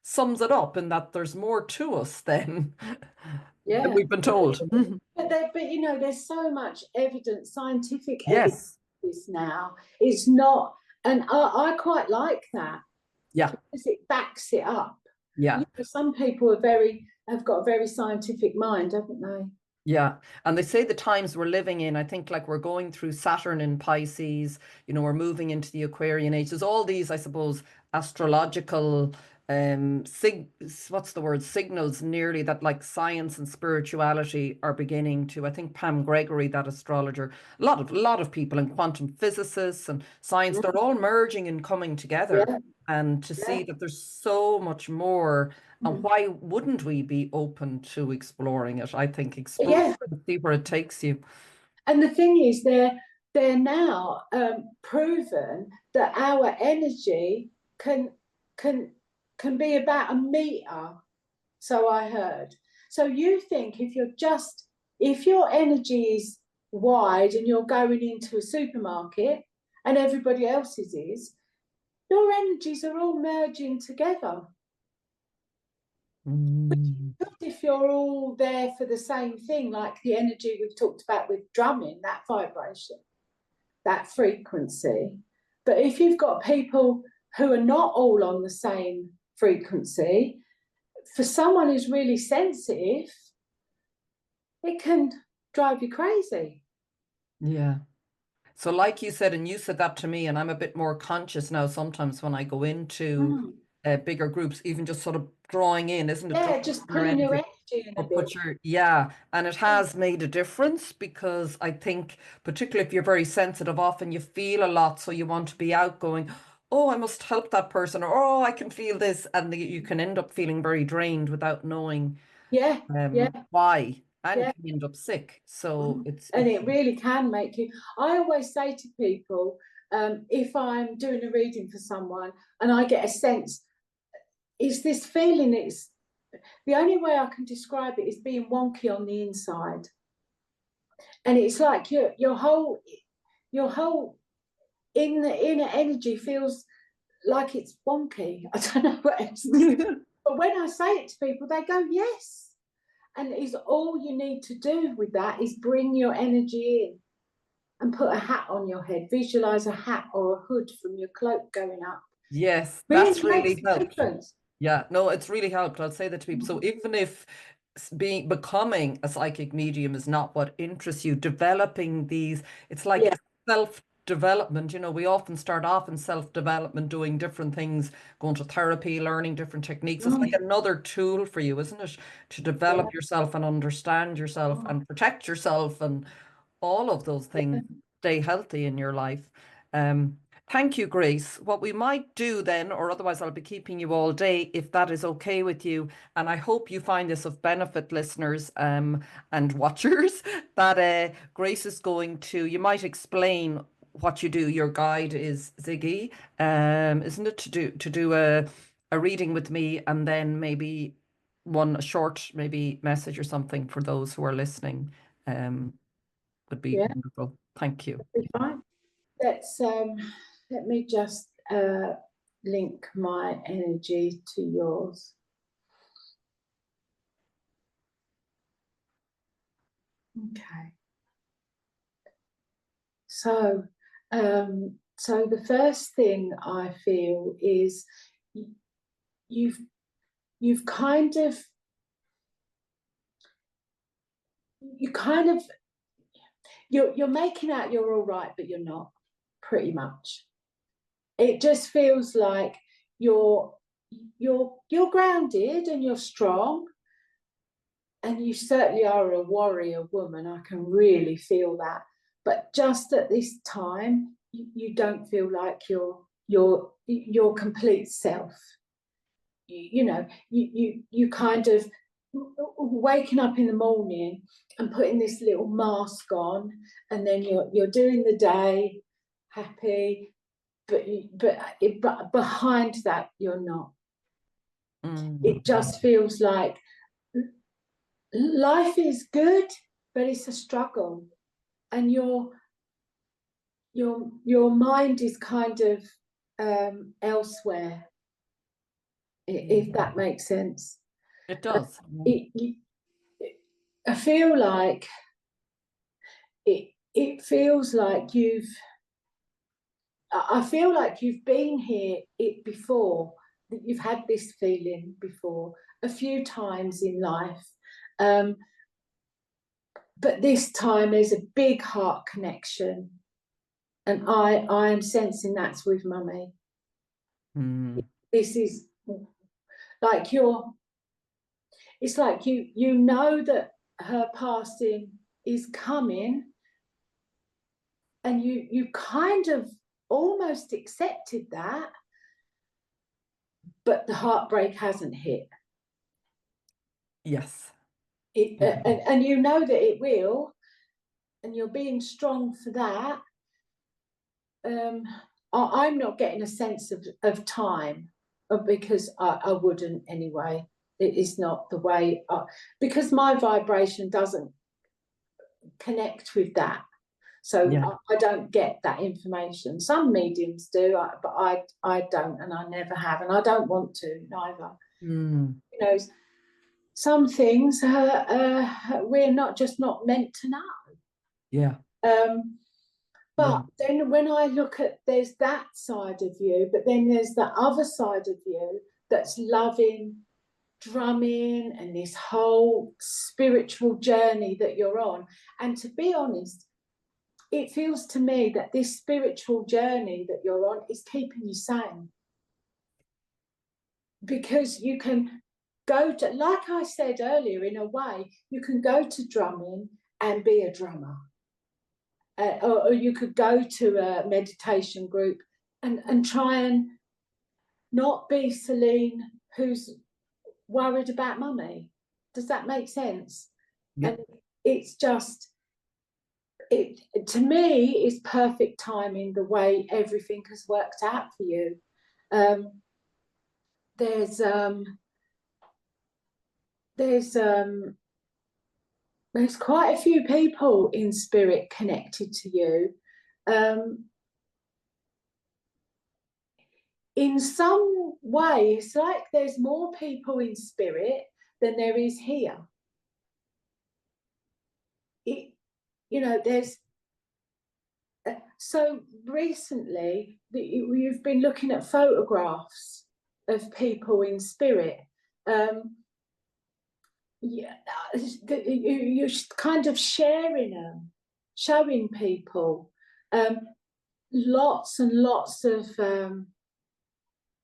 sums it up, in that there's more to us than we've been told. But there's so much evidence, scientific evidence now. It's not, and I quite like that. Yeah, because it backs it up. Yeah, some people have got a very scientific mind, haven't they? Yeah. And they say the times we're living in, I think, like, we're going through Saturn in Pisces, we're moving into the Aquarian age. There's all these, I suppose, astrological signals nearly, that like science and spirituality are beginning to, I think Pam Gregory, that astrologer, a lot of people, and quantum physicists and science, they're all merging and coming together, and to see that there's so much more. And why wouldn't we be open to exploring it? I think explore and see where it takes you. And the thing is, they're now proven that our energy can be about 1 meter. So I heard. So you think if your energy is wide and you're going into a supermarket and everybody else's is, your energies are all merging together. If you're all there for the same thing, like the energy we've talked about with drumming, that vibration, that frequency. But if you've got people who are not all on the same frequency, for someone who's really sensitive, it can drive you crazy. Yeah. So like you said, and you said that to me, and I'm a bit more conscious now sometimes when I go into bigger groups, even just sort of drawing in, isn't it? Yeah, just pulling your energy in a bit. And it has made a difference, because I think, particularly if you're very sensitive, often you feel a lot, so you want to be outgoing. Oh, I must help that person, or oh, I can feel this, and you can end up feeling very drained without knowing why, and can end up sick. So and it really can make you. I always say to people, if I'm doing a reading for someone and I get a sense, is this feeling, it's the only way I can describe it is being wonky on the inside. And it's like your whole inner energy feels like it's wonky. I don't know what else. But when I say it to people, they go, yes. And is all you need to do with that is bring your energy in and put a hat on your head. Visualize a hat or a hood from your cloak going up. Yes, that's really helped. Difference. Yeah, no, it's really helped. I'll say that to people. So even if becoming a psychic medium is not what interests you, developing these, it's like self-development. You know, we often start off in self-development, doing different things, going to therapy, learning different techniques. It's like another tool for you, isn't it? To develop yourself and understand yourself and protect yourself and all of those things, stay healthy in your life. Thank you, Grace. What we might do then, or otherwise I'll be keeping you all day, if that is okay with you, and I hope you find this of benefit, listeners and watchers, that Grace is going to, you might explain what you do. Your guide is Ziggy, isn't it, to do a reading with me, and then maybe a short maybe message or something for those who are listening. Would be wonderful. Thank you. Fine. Let me just link my energy to yours. Okay. So the first thing I feel is you're making out you're all right, but you're not, pretty much. It just feels like you're grounded and you're strong, and you certainly are a warrior woman. I can really feel that. But just at this time, you don't feel like your complete self. You kind of waking up in the morning and putting this little mask on, and then you're doing the day happy, but behind that you're not. It just feels like life is good, but it's a struggle, and your mind is kind of elsewhere, if that makes sense. It does. I feel like it feels like I feel like you've been here before, that you've had this feeling before a few times in life. But this time there's a big heart connection, and I am sensing that's with Mummy. This is like it's like you know that her passing is coming, and you kind of almost accepted that, but the heartbreak hasn't hit. Yes. And you know that it will, and you're being strong for that. I'm not getting a sense of time, because I wouldn't anyway. It is not the way, because my vibration doesn't connect with that. So Yeah. I don't get that information. Some mediums do, but I don't, and I never have, and I don't want to neither. Mm. You know, some things we're not meant to know. Yeah. But then when I look at, there's that side of you, but then there's the other side of you that's loving drumming and this whole spiritual journey that you're on. And to be honest, it feels to me that this spiritual journey that you're on is keeping you sane. Because you can go to, like I said earlier, in a way, you can go to drumming and be a drummer. Or you could go to a meditation group and try and not be Celine who's worried about mummy. Does that make sense? Yeah. And it's just, it to me is perfect timing, the way everything has worked out for you. There's quite a few people in spirit connected to you. In some way, it's like there's more people in spirit than there is here. There's so recently that you've been looking at photographs of people in spirit. You're kind of sharing them, showing people lots and lots of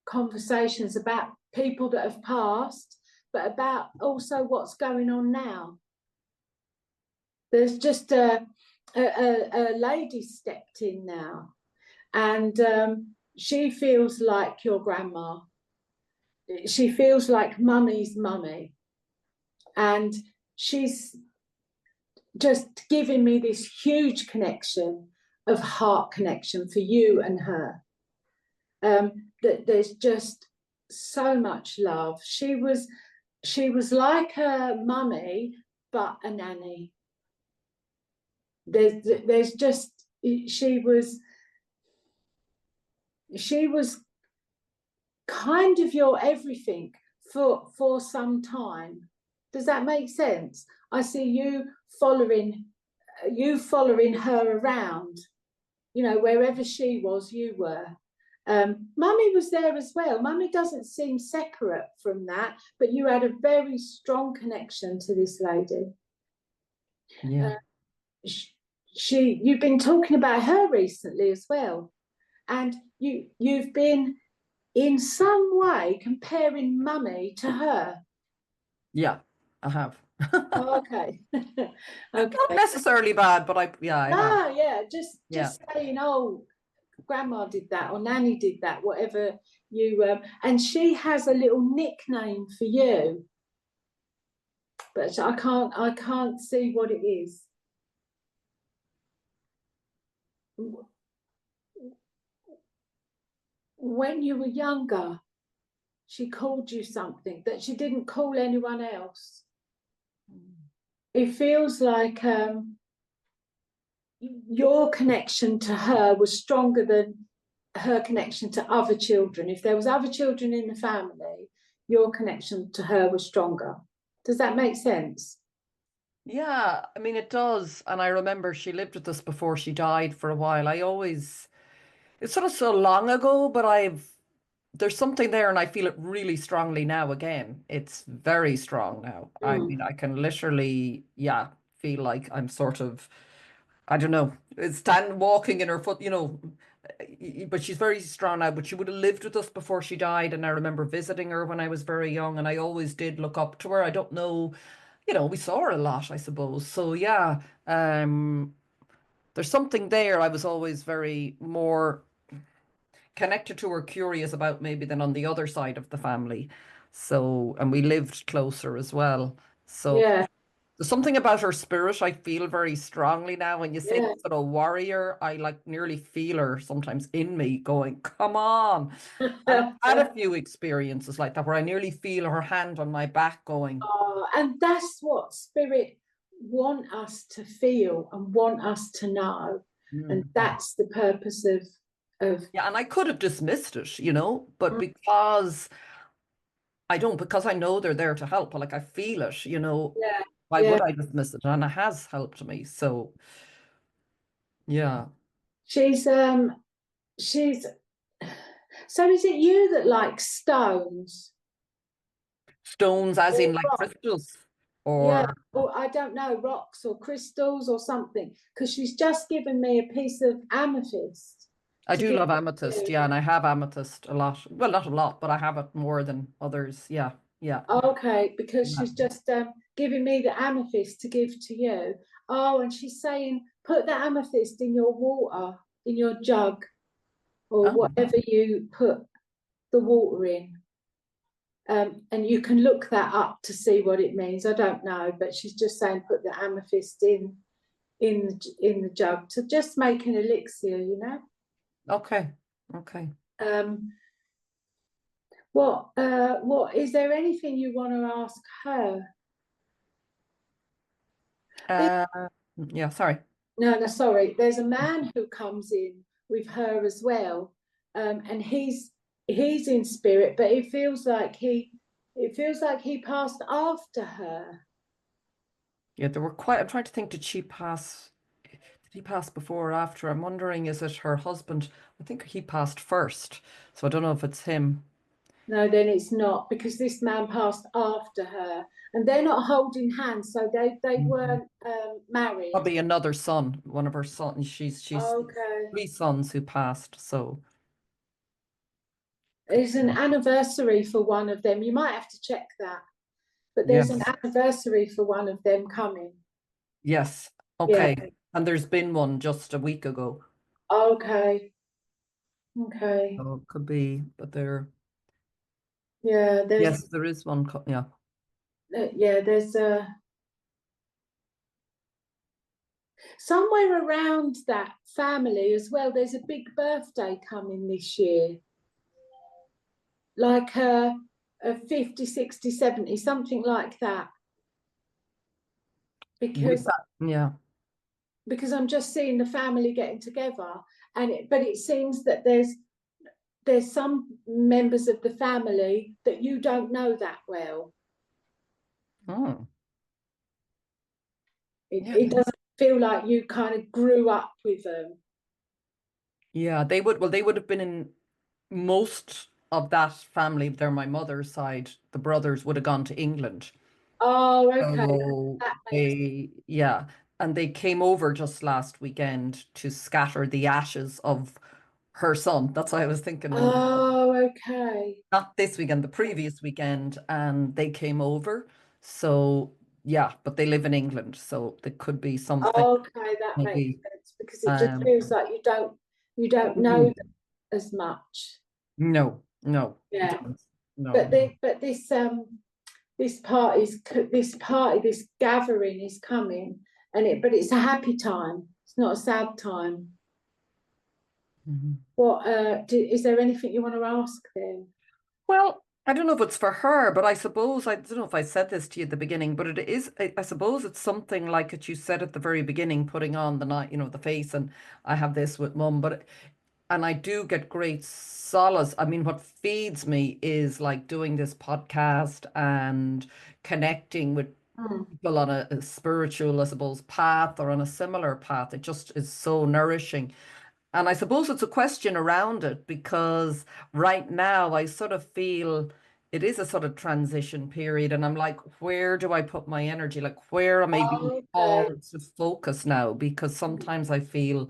conversations about people that have passed, but about also what's going on now. There's just a lady stepped in now, and she feels like your grandma. She feels like mummy's mummy, and she's just giving me this huge connection of heart connection for you and her. That there's just so much love. She was like a mummy, but a nanny. There's just, she was kind of your everything for some time. Does that make sense? I see you following her around, wherever she was, you were. Mummy was there as well. Mummy doesn't seem separate from that, but you had a very strong connection to this lady. Yeah. You've been talking about her recently as well, and you've been in some way comparing mummy to her. Yeah, I have. Oh, okay. Okay. Not necessarily bad, but I have. Yeah, just saying, oh, grandma did that or nanny did that, whatever you and she has a little nickname for you, but I can't see what it is. When you were younger, she called you something that she didn't call anyone else. It feels like your connection to her was stronger than her connection to other children. If there was other children in the family, your connection to her was stronger. Does that make sense? Yeah, I mean, it does. And I remember she lived with us before she died for a while. It's sort of so long ago, but there's something there and I feel it really strongly now again. It's very strong now. I mean, I can literally, feel like I'm sort of, I don't know, walking in her foot, but she's very strong now. But she would have lived with us before she died. And I remember visiting her when I was very young, and I always did look up to her. I don't know, we saw her a lot, I suppose. So yeah, there's something there. I was always very more connected to her, curious about maybe than on the other side of the family. So, and we lived closer as well. So Yeah. there's something about her spirit I feel very strongly now. When you say Yeah. sort of warrior, I like nearly feel her sometimes in me going, come on. And I've had a few experiences like that where I nearly feel her hand on my back going. And that's what spirit want us to feel and want us to know. And that's the purpose of Yeah, and I could have dismissed it, you know, but because I don't, because I know they're there to help, like I feel it, you know, yeah, why yeah. would I dismiss it? And it has helped me. So yeah. She's she's so is it you that likes stones? Stones as Or in like rocks? crystals Yeah, or or I don't know, rocks or crystals or something. Because she's just given me a piece of amethyst I to do give love amethyst, you. yeah, and I have amethyst a lot. Well, not a lot, but I have it more than others. Yeah, yeah. Okay, because Yeah. she's just giving me the amethyst to give to you. Oh, and she's saying, put the amethyst in your water, in your jug, or Oh, whatever you put the water in. And you can look that up to see what it means. I don't know, but she's just saying put the amethyst in the jug to just make an elixir, you know. okay. Okay. Um, what is there anything you want to ask her? Uh, yeah, sorry. No, sorry. There's a man who comes in with her as well, and he's in spirit, but it feels like he passed after her. Yeah, there were quite, I'm trying to think, did he pass before or after? I'm wondering, is it her husband? I think he passed first. So I don't know if it's him. No, then it's not because this man passed after her, and they're not holding hands, so they Mhm. weren't married. Probably another son, one of her sons. She's Okay, three sons who passed. So there's an anniversary for one of them. You might have to check that, but there's an yes, anniversary for one of them coming. yes. Yeah. Okay. And there's been one just a week ago. Okay. Okay. So it could be, but there, Yeah. yes, there is one. Yeah. Yeah. There's somewhere around that family as well. There's a big birthday coming this year, like a 50, 60, 70, something like that. With Because that, yeah. I'm just seeing the family getting together, but it seems that there's some members of the family that you don't know that well. Oh, yeah. It doesn't feel like you kind of grew up with them. Yeah, they would, well, they would have been in most of that family. They're my mother's side. The brothers would have gone to England. Oh, okay. So That makes they, yeah, and they came over just last weekend to scatter the ashes of her son. That's why I was thinking when, Oh, okay. not this weekend, the previous weekend, and they came over. So yeah, but they live in England, so there could be something Okay, that makes maybe. sense because it just Um, feels like you don't know mm, them as much. no, no, you Yeah. don't. No, But no. this party, this gathering is coming, but it's a happy time. It's not a sad time. Mhm. Is there anything you want to ask them? Well, I don't know if it's for her, but I suppose I don't know if I said this to you at the beginning, but it is. I suppose it's something like it you said at the very beginning, putting on the night, you know, the face, and I have this with mum, and I do get great solace. I mean, what feeds me is like doing this podcast and connecting with Mm. people on a spiritual, I suppose, path or on a similar path. It just is so nourishing. And I suppose it's a question around it because right now I sort of feel it is a sort of transition period. And I'm like, where do I put my energy? Like, where am I being Okay. called to focus now? Because sometimes I feel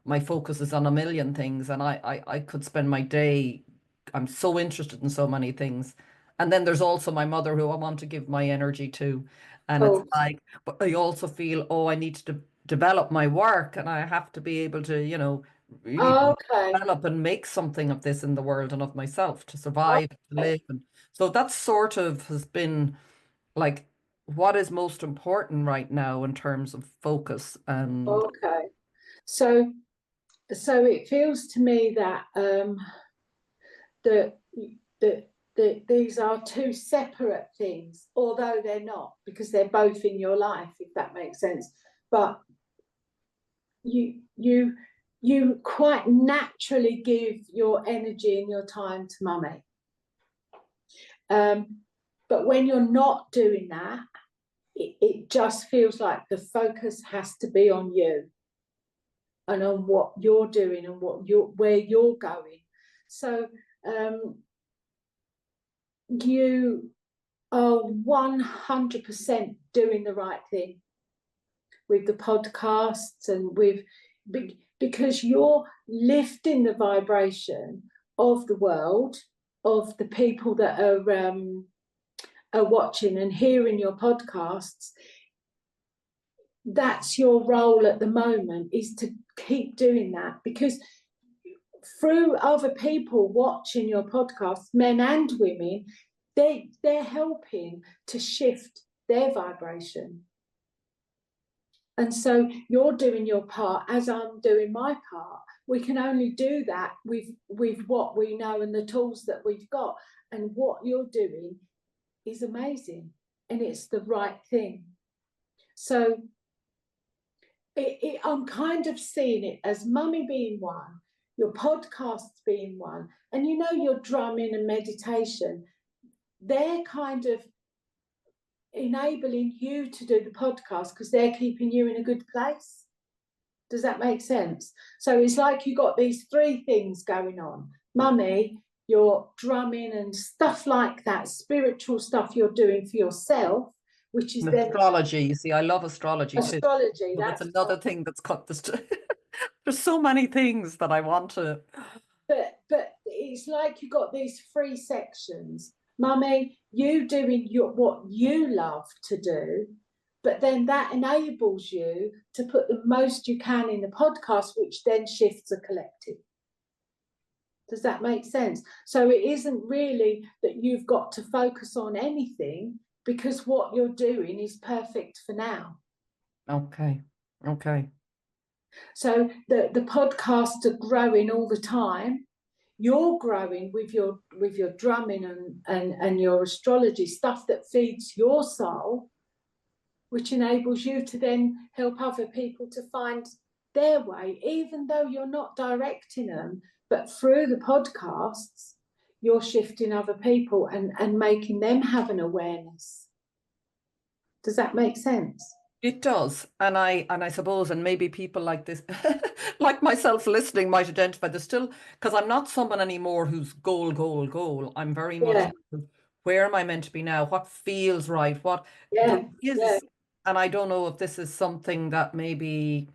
my focus is on a million things and I could spend my day, I'm so interested in so many things. And then there's also my mother who I want to give my energy to. And it's Cool. like, but I also feel, oh, I need to develop my work and I have to be able to, you know, really Okay. develop and make something of this in the world and of myself to survive, to Okay. live. And so that sort of has been like what is most important right now in terms of focus and Okay. So it feels to me that that that these are two separate things, although they're not, because they're both in your life, if that makes sense. But you quite naturally give your energy and your time to mummy. But when you're not doing that, it just feels like the focus has to be on you and on what you're doing and where you're going. So you are 100% doing the right thing with the podcasts and because you're lifting the vibration of the world, of the people that are watching and hearing your podcasts. That's your role at the moment, is to keep doing that, because through other people watching your podcasts, men and women, they're helping to shift their vibration. And so you're doing your part as I'm doing my part. We can only do that with what we know and the tools that we've got. And what you're doing is amazing, and it's the right thing. So I'm kind of seeing it as mummy being one, your podcasts being one, and your drumming and meditation, they're kind of enabling you to do the podcast because they're keeping you in a good place. Does that make sense? So it's like you got these three things going on. Mummy, your drumming and stuff like that, spiritual stuff you're doing for yourself, which is astrology. You see, I love astrology too. Astrology, that's another thing that's cut this. There's so many things that I want to. But it's like you got these three sections. Mummy, you doing what you love to do, but then that enables you to put the most you can in the podcast, which then shifts a collective. Does that make sense? So it isn't really that you've got to focus on anything, because what you're doing is perfect for now. Okay. So the podcasts are growing all the time. You're growing with your drumming and your astrology stuff that feeds your soul, which enables you to then help other people to find their way, even though you're not directing them, but through the podcasts, you're shifting other people and making them have an awareness. Does that make sense? It does. And I suppose, and maybe people like this, like myself listening, might identify. There's still, because I'm not someone anymore who's goal. I'm very much, where am I meant to be now? What feels right? What there is, and I don't know if this is something that maybe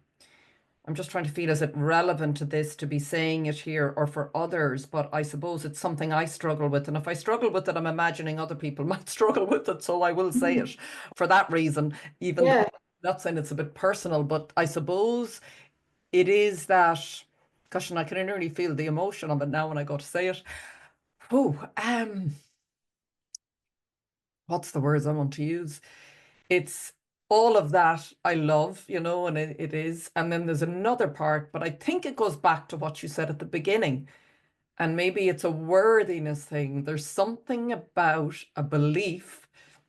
I'm just trying to feel, is it relevant to this to be saying it here or for others? But I suppose it's something I struggle with. And if I struggle with it, I'm imagining other people might struggle with it. So I will say it for that reason, even though I'm not saying it's a bit personal, but I suppose it is that, gosh, and I can really feel the emotion of it now when I go to say it. What's the words I want to use? It's all of that I love, and it is. And then there's another part, but I think it goes back to what you said at the beginning. And maybe it's a worthiness thing. There's something about a belief,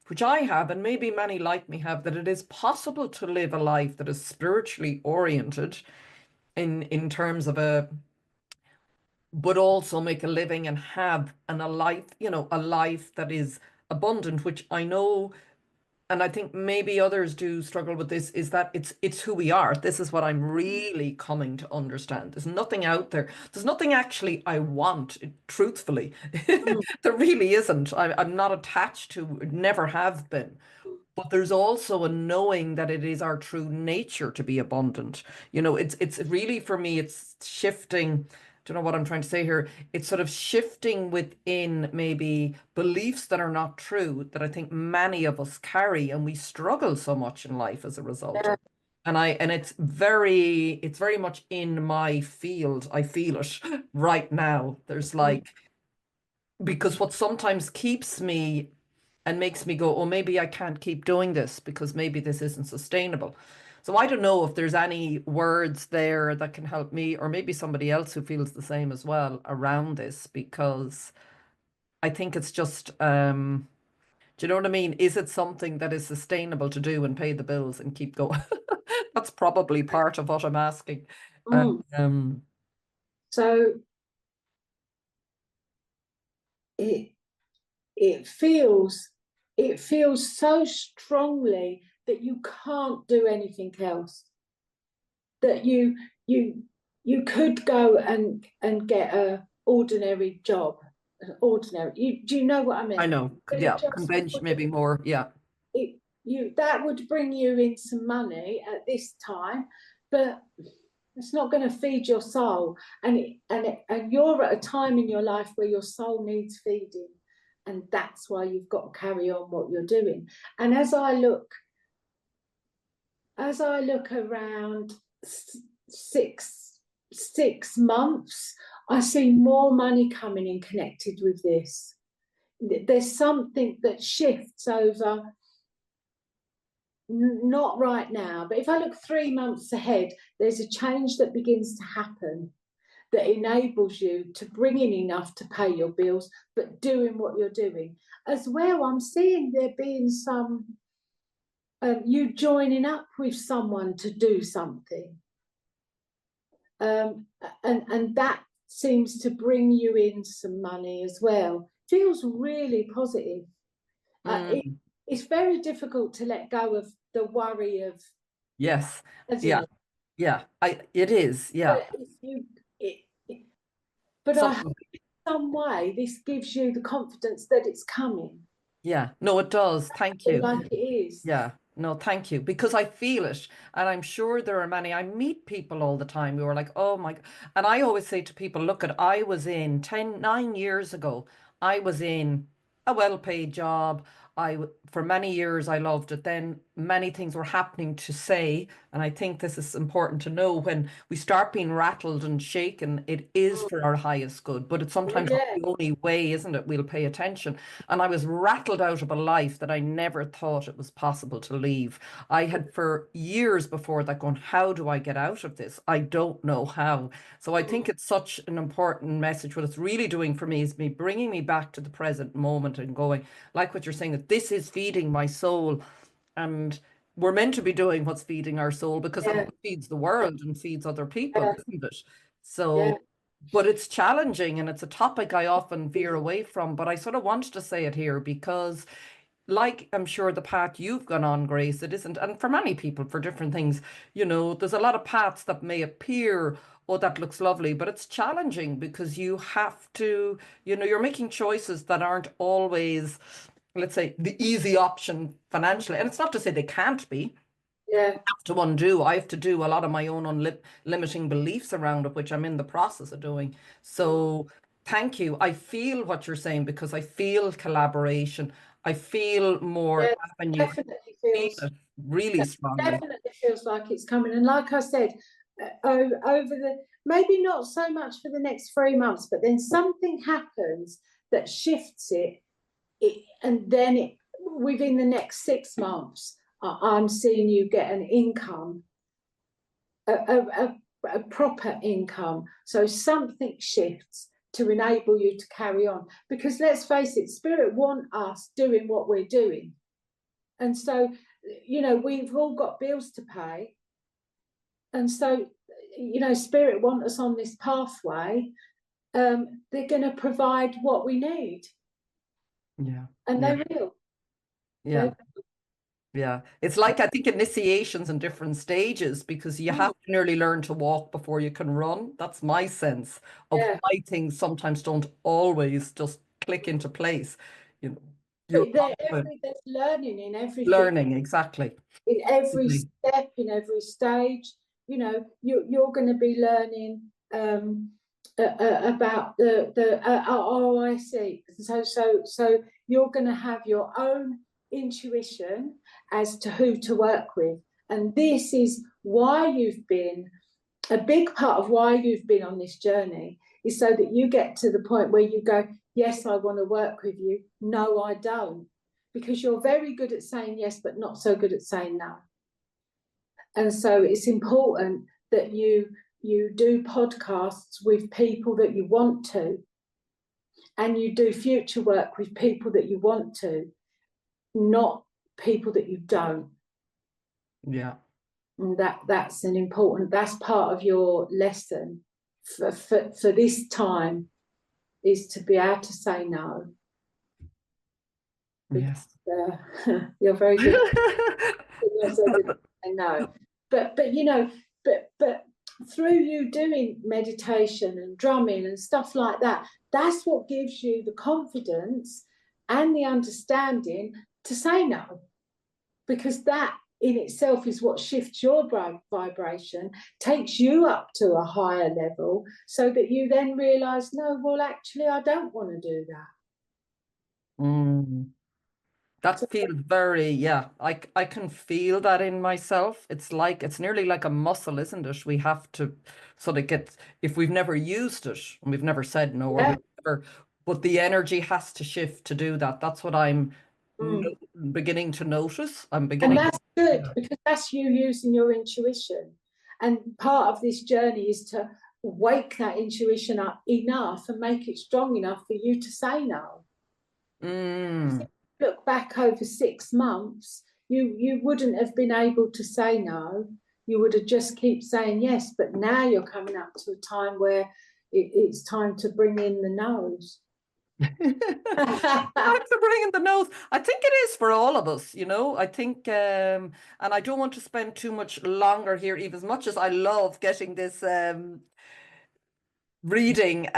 which I have, and maybe many like me have, that it is possible to live a life that is spiritually oriented in terms of but also make a living and have a life, a life that is abundant, which I know, and I think maybe others do struggle with this, is that it's who we are. This is what I'm really coming to understand. There's nothing out there. There's nothing actually I want, truthfully. There really isn't. I'm not attached to, never have been. But there's also a knowing that it is our true nature to be abundant. It's really, for me, it's shifting. Don't know what I'm trying to say here. It's sort of shifting within maybe beliefs that are not true, that I think many of us carry, and we struggle so much in life as a result. And it's very much in my field. I feel it right now. There's because what sometimes keeps me and makes me go, oh, maybe I can't keep doing this because maybe this isn't sustainable. So I don't know if there's any words there that can help me, or maybe somebody else who feels the same as well around this, because I think it's just, do you know what I mean? Is it something that is sustainable to do and pay the bills and keep going? That's probably part of what I'm asking. Mm. So it it feels so strongly that you can't do anything else. That you could go and get a ordinary job, ordinary. Do you know what I mean? I know. But it Yeah. just Convention, maybe more. Yeah. that would bring you in some money at this time, but it's not going to feed your soul. And you're at a time in your life where your soul needs feeding, and that's why you've got to carry on what you're doing. And as I look around 6 months, I see more money coming in connected with this. There's something that shifts over, not right now, but if I look 3 months ahead, there's a change that begins to happen that enables you to bring in enough to pay your bills, but doing what you're doing. As well, I'm seeing there being some, you joining up with someone to do something. And that seems to bring you in some money as well. Feels really positive. It's very difficult to let go of the worry of, Yes. isn't Yeah. it? Yeah. It is. Yeah. But if you, but Something. some way this gives you the confidence that it's coming. Yeah. No, it does. Thank Feel you. like it is. Yeah. No, thank you. Because I feel it. And I'm sure there are many. I meet people all the time who are like, oh my. And I always say to people, look at, I was in 9 years ago, I was in a well-paid job. For many years, I loved it. Then many things were happening to say, and I think this is important to know when we start being rattled and shaken, it is for our highest good, but it's sometimes not Yeah, the only way, isn't it? We'll pay attention. And I was rattled out of a life that I never thought it was possible to leave. I had for years before that gone, how do I get out of this? I don't know how. So I think it's such an important message. What it's really doing for me is me bringing me back to the present moment and going, like what you're saying, that this is feeding my soul. And we're meant to be doing what's feeding our soul because that's yeah, what feeds the world and feeds other people, yeah, isn't it? yeah. So but it's challenging and it's a topic I often veer away from. But I sort of wanted to say it here because, like I'm sure the path you've gone on, Grace, it isn't. And for many people, for different things, there's a lot of paths that may appear, oh, that looks lovely, but it's challenging because you have to, you're making choices that aren't always, let's say, the easy option financially. And it's not to say they can't be, Yeah, to undo. I have to do a lot of my own limiting beliefs around it, which I'm in the process of doing. So thank you. I feel what you're saying because I feel collaboration. I feel more yeah. avenue. Definitely I feel feels it really strongly. definitely feels like it's coming. And like I said, over the, maybe not so much for the next 3 months, but then something happens that shifts it, and then within the next 6 months, I'm seeing you get an income, a proper income. So something shifts to enable you to carry on. Because let's face it, Spirit want us doing what we're doing. And so, we've all got bills to pay. And so, Spirit want us on this pathway. They're going to provide what we need. Yeah. And Yeah. they will. Yeah. Yeah. It's like, I think, initiations in different stages because you have to nearly learn to walk before you can run. That's my sense of Yeah. why things sometimes don't always just click into place. You know, you're But often there's learning in everything, learning, exactly. in every Absolutely. step, in every stage. You're going to be learning about the ROIC. So you're going to have your own intuition as to who to work with, and this is why you've been a big part of why you've been on this journey is so that you get to the point where you go, yes, I want to work with you. No, I don't. Because you're very good at saying yes, but not so good at saying no. And so it's important that you do podcasts with people that you want to, and you do future work with people that you want to, not people that you don't. Yeah. And that's part of your lesson for this time, is to be able to say no. Yes. You're very good. You're so good at saying no. But you know, but through you doing meditation and drumming and stuff like that, that's what gives you the confidence and the understanding to say no, because that in itself is what shifts your vibration, takes you up to a higher level, so that you then realize, no, well, actually, I don't want to do that. That feels very, yeah, I can feel that in myself. It's nearly like a muscle, isn't it? We have to sort of get, if we've never used it and we've never said no, or Yeah. but the energy has to shift to do that. That's what I'm Mm. beginning to notice. I'm And beginning. that's good, because that's you using your intuition. And part of this journey is to wake that intuition up enough and make it strong enough for you to say no. Look back over 6 months, you wouldn't have been able to say no. You would have just keep saying yes. But now you're coming up to a time where it's time to bring in the no's. Time to bring in the nose. I think it is for all of us, you know. I think, and I don't want to spend too much longer here, Eve, as much as I love getting this reading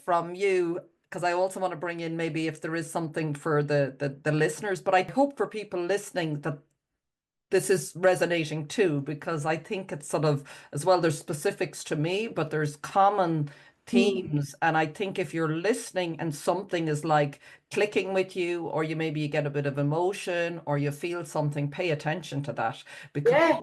from you, because I also want to bring in maybe if there is something for the listeners, but I hope for people listening that this is resonating too, because I think it's sort of, as well, there's specifics to me, but there's common themes. And I think if you're listening and something is like clicking with you, or you get a bit of emotion, or you feel something, pay attention to that, because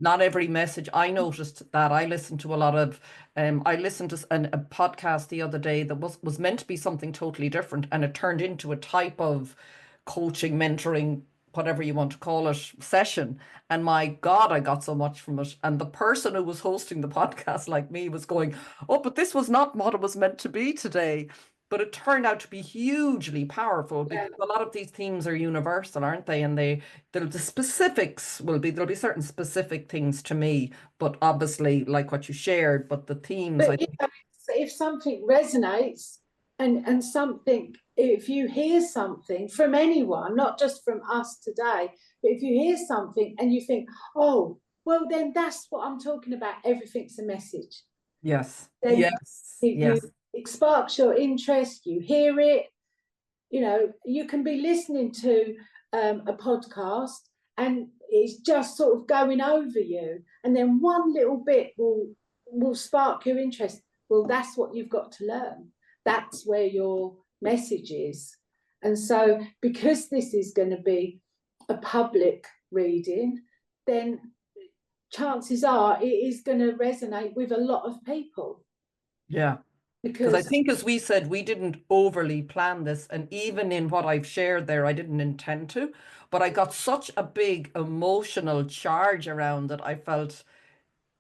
not every message. I noticed that I listened to a lot of, I listened to a podcast the other day that was meant to be something totally different, and it turned into a type of coaching, mentoring, whatever you want to call it, session. And my God, I got so much from it. And the person who was hosting the podcast, like me, was going, oh, but this was not what it was meant to be today. But it turned out to be hugely powerful, because a lot of these themes are universal, aren't they? And the specifics there'll be certain specific things to me, but obviously like what you shared, but the themes, But if something resonates, and something, if you hear something from anyone, not just from us today, but if you hear something and you think, oh, well, then that's what I'm talking about. Everything's a message. yes, Then yes, yes. it sparks your interest, you hear it. You know, you can be listening to a podcast and it's just sort of going over you, and then one little bit will spark your interest. Well, that's what you've got to learn. That's where your message is. And so, because this is going to be a public reading, then chances are it is going to resonate with a lot of people. Yeah. Because I think, as we said, we didn't overly plan this. And even in what I've shared there, I didn't intend to. But I got such a big emotional charge around it. I felt,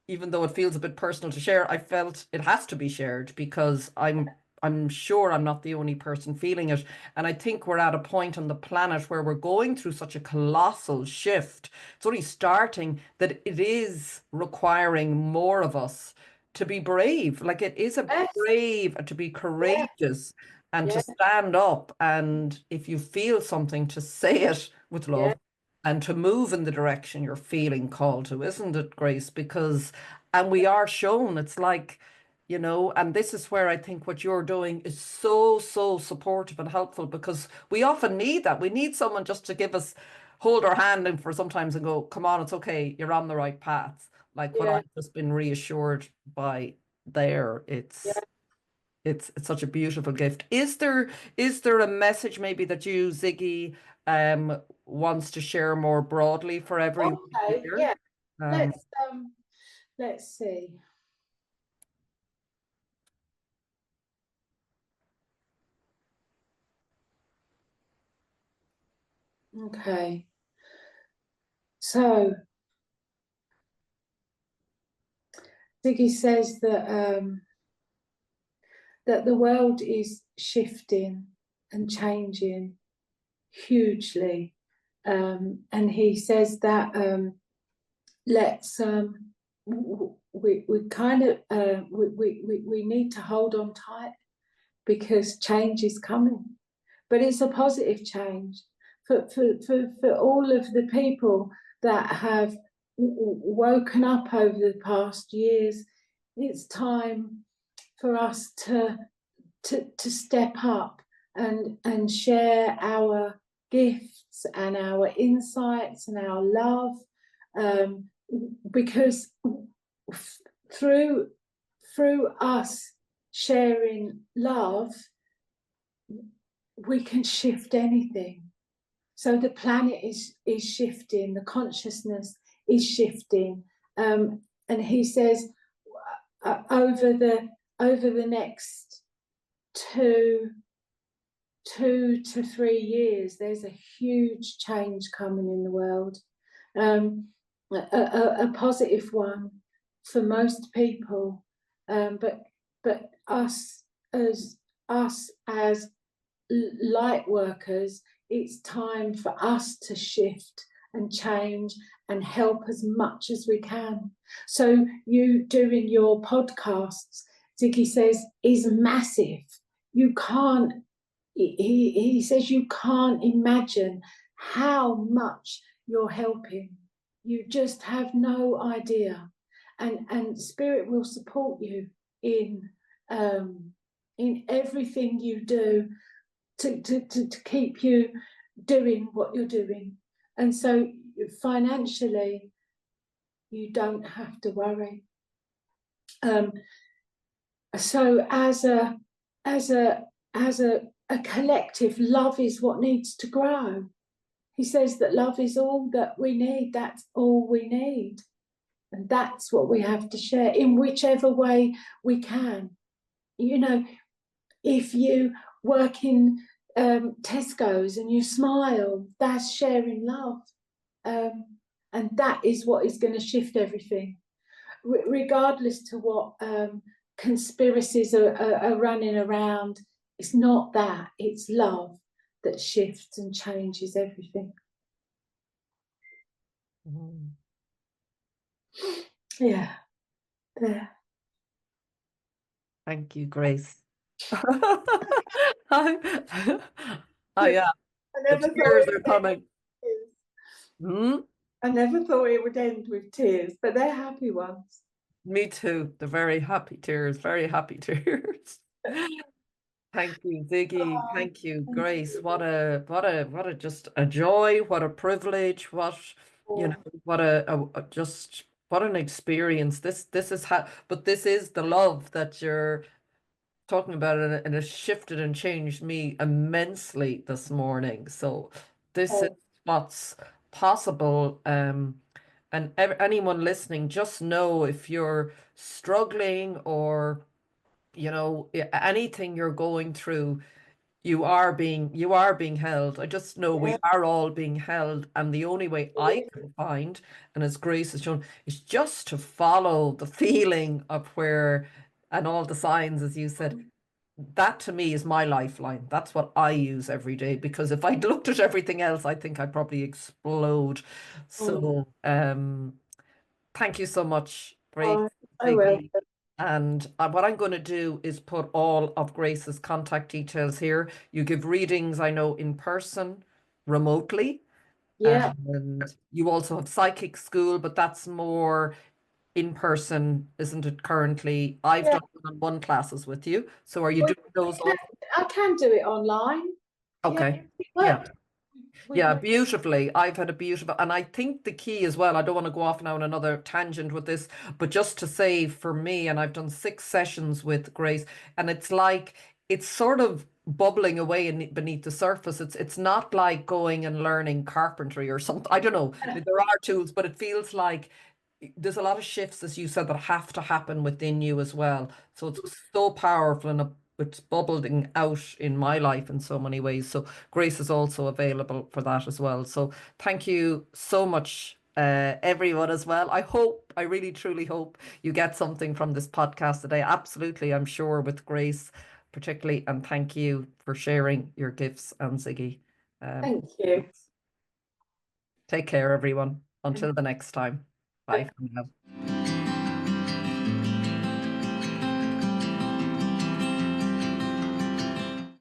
even though it feels a bit personal to share, I felt it has to be shared, because I'm sure I'm not the only person feeling it. And I think we're at a point on the planet where we're going through such a colossal shift. It's only starting, that it is requiring more of us to be brave. Like, it is a brave, to be courageous, and to stand up. And if you feel something, to say it with love, and to move in the direction you're feeling called to, isn't it, Grace? Because, and we are shown, it's like, you know, and this is where I think what you're doing is so, so supportive and helpful, because we often need that. We need someone just to give us, hold our hand in for sometimes and go, come on, it's okay, you're on the right path. Like what I've just been reassured by there, it's such a beautiful gift. Is there a message maybe that you, Ziggy, wants to share more broadly for everyone here? Let's see. Okay. So Ziggy says that the world is shifting and changing hugely. And he says that let's we kind of we need to hold on tight, because change is coming, but it's a positive change for all of the people that have woken up over the past years. It's time for us to step up and share our gifts and our insights and our love, because through us sharing love, we can shift anything. So the planet is shifting, the consciousness is shifting, and he says over the next 2 to 3 years, there's a huge change coming in the world, a positive one for most people, but us as light workers, it's time for us to shift and change and help as much as we can. So you doing your podcasts, Ziggy says, is massive. You can't, he says, you can't imagine how much you're helping. You just have no idea. And Spirit will support you in everything you do to keep you doing what you're doing. And so financially, you don't have to worry. So as a collective, love is what needs to grow. He says that love is all that we need. That's all we need. And that's what we have to share in whichever way we can. You know, if you work in Tesco's and you smile, that's sharing love. And that is what is going to shift everything. Regardless to what conspiracies are running around, it's not that, it's love that shifts and changes everything. Mm. Yeah. There. Thank you, Grace. I the tears are coming. I never thought it would end with tears, but they're happy ones. Me too. The very happy tears, very happy tears. Thank you, Ziggy. Thank you, Grace. What a just a joy, what a privilege, what what just what an experience. This is how, but this is the love that you're talking about, and it shifted and changed me immensely this morning. So this is what's possible. And anyone listening, just know if you're struggling or anything you're going through, you are being held. I just know we are all being held, and the only way I can find, and as Grace has shown, is just to follow the feeling of where, and all the signs, as you said. That to me is my lifeline. That's what I use every day, because if I looked at everything else, I think I'd probably explode. So thank you so much, Grace. I will. And what I'm going to do is put all of Grace's contact details here. You give readings, I know, in person, remotely. Yeah. And you also have psychic school, but that's more in person, isn't it, currently? I've done one-on-one classes with you. So are you doing those also? I can do it online. Okay. Yeah. Yeah, beautifully. I've had a beautiful, and I think the key as well, I don't want to go off now on another tangent with this, but just to say for me, and I've done 6 sessions with Grace, and it's like, it's sort of bubbling away beneath the surface. It's not like going and learning carpentry or something. I don't know. There are tools, but it feels like there's a lot of shifts, as you said, that have to happen within you as well. So it's so powerful, and it's bubbling out in my life in so many ways. So Grace is also available for that as well. So thank you so much, everyone as well. I really truly hope you get something from this podcast today. Absolutely, I'm sure, with Grace particularly. And thank you for sharing your gifts, and Ziggy. Thank you. Take care, everyone. Until the next time. Bye for now.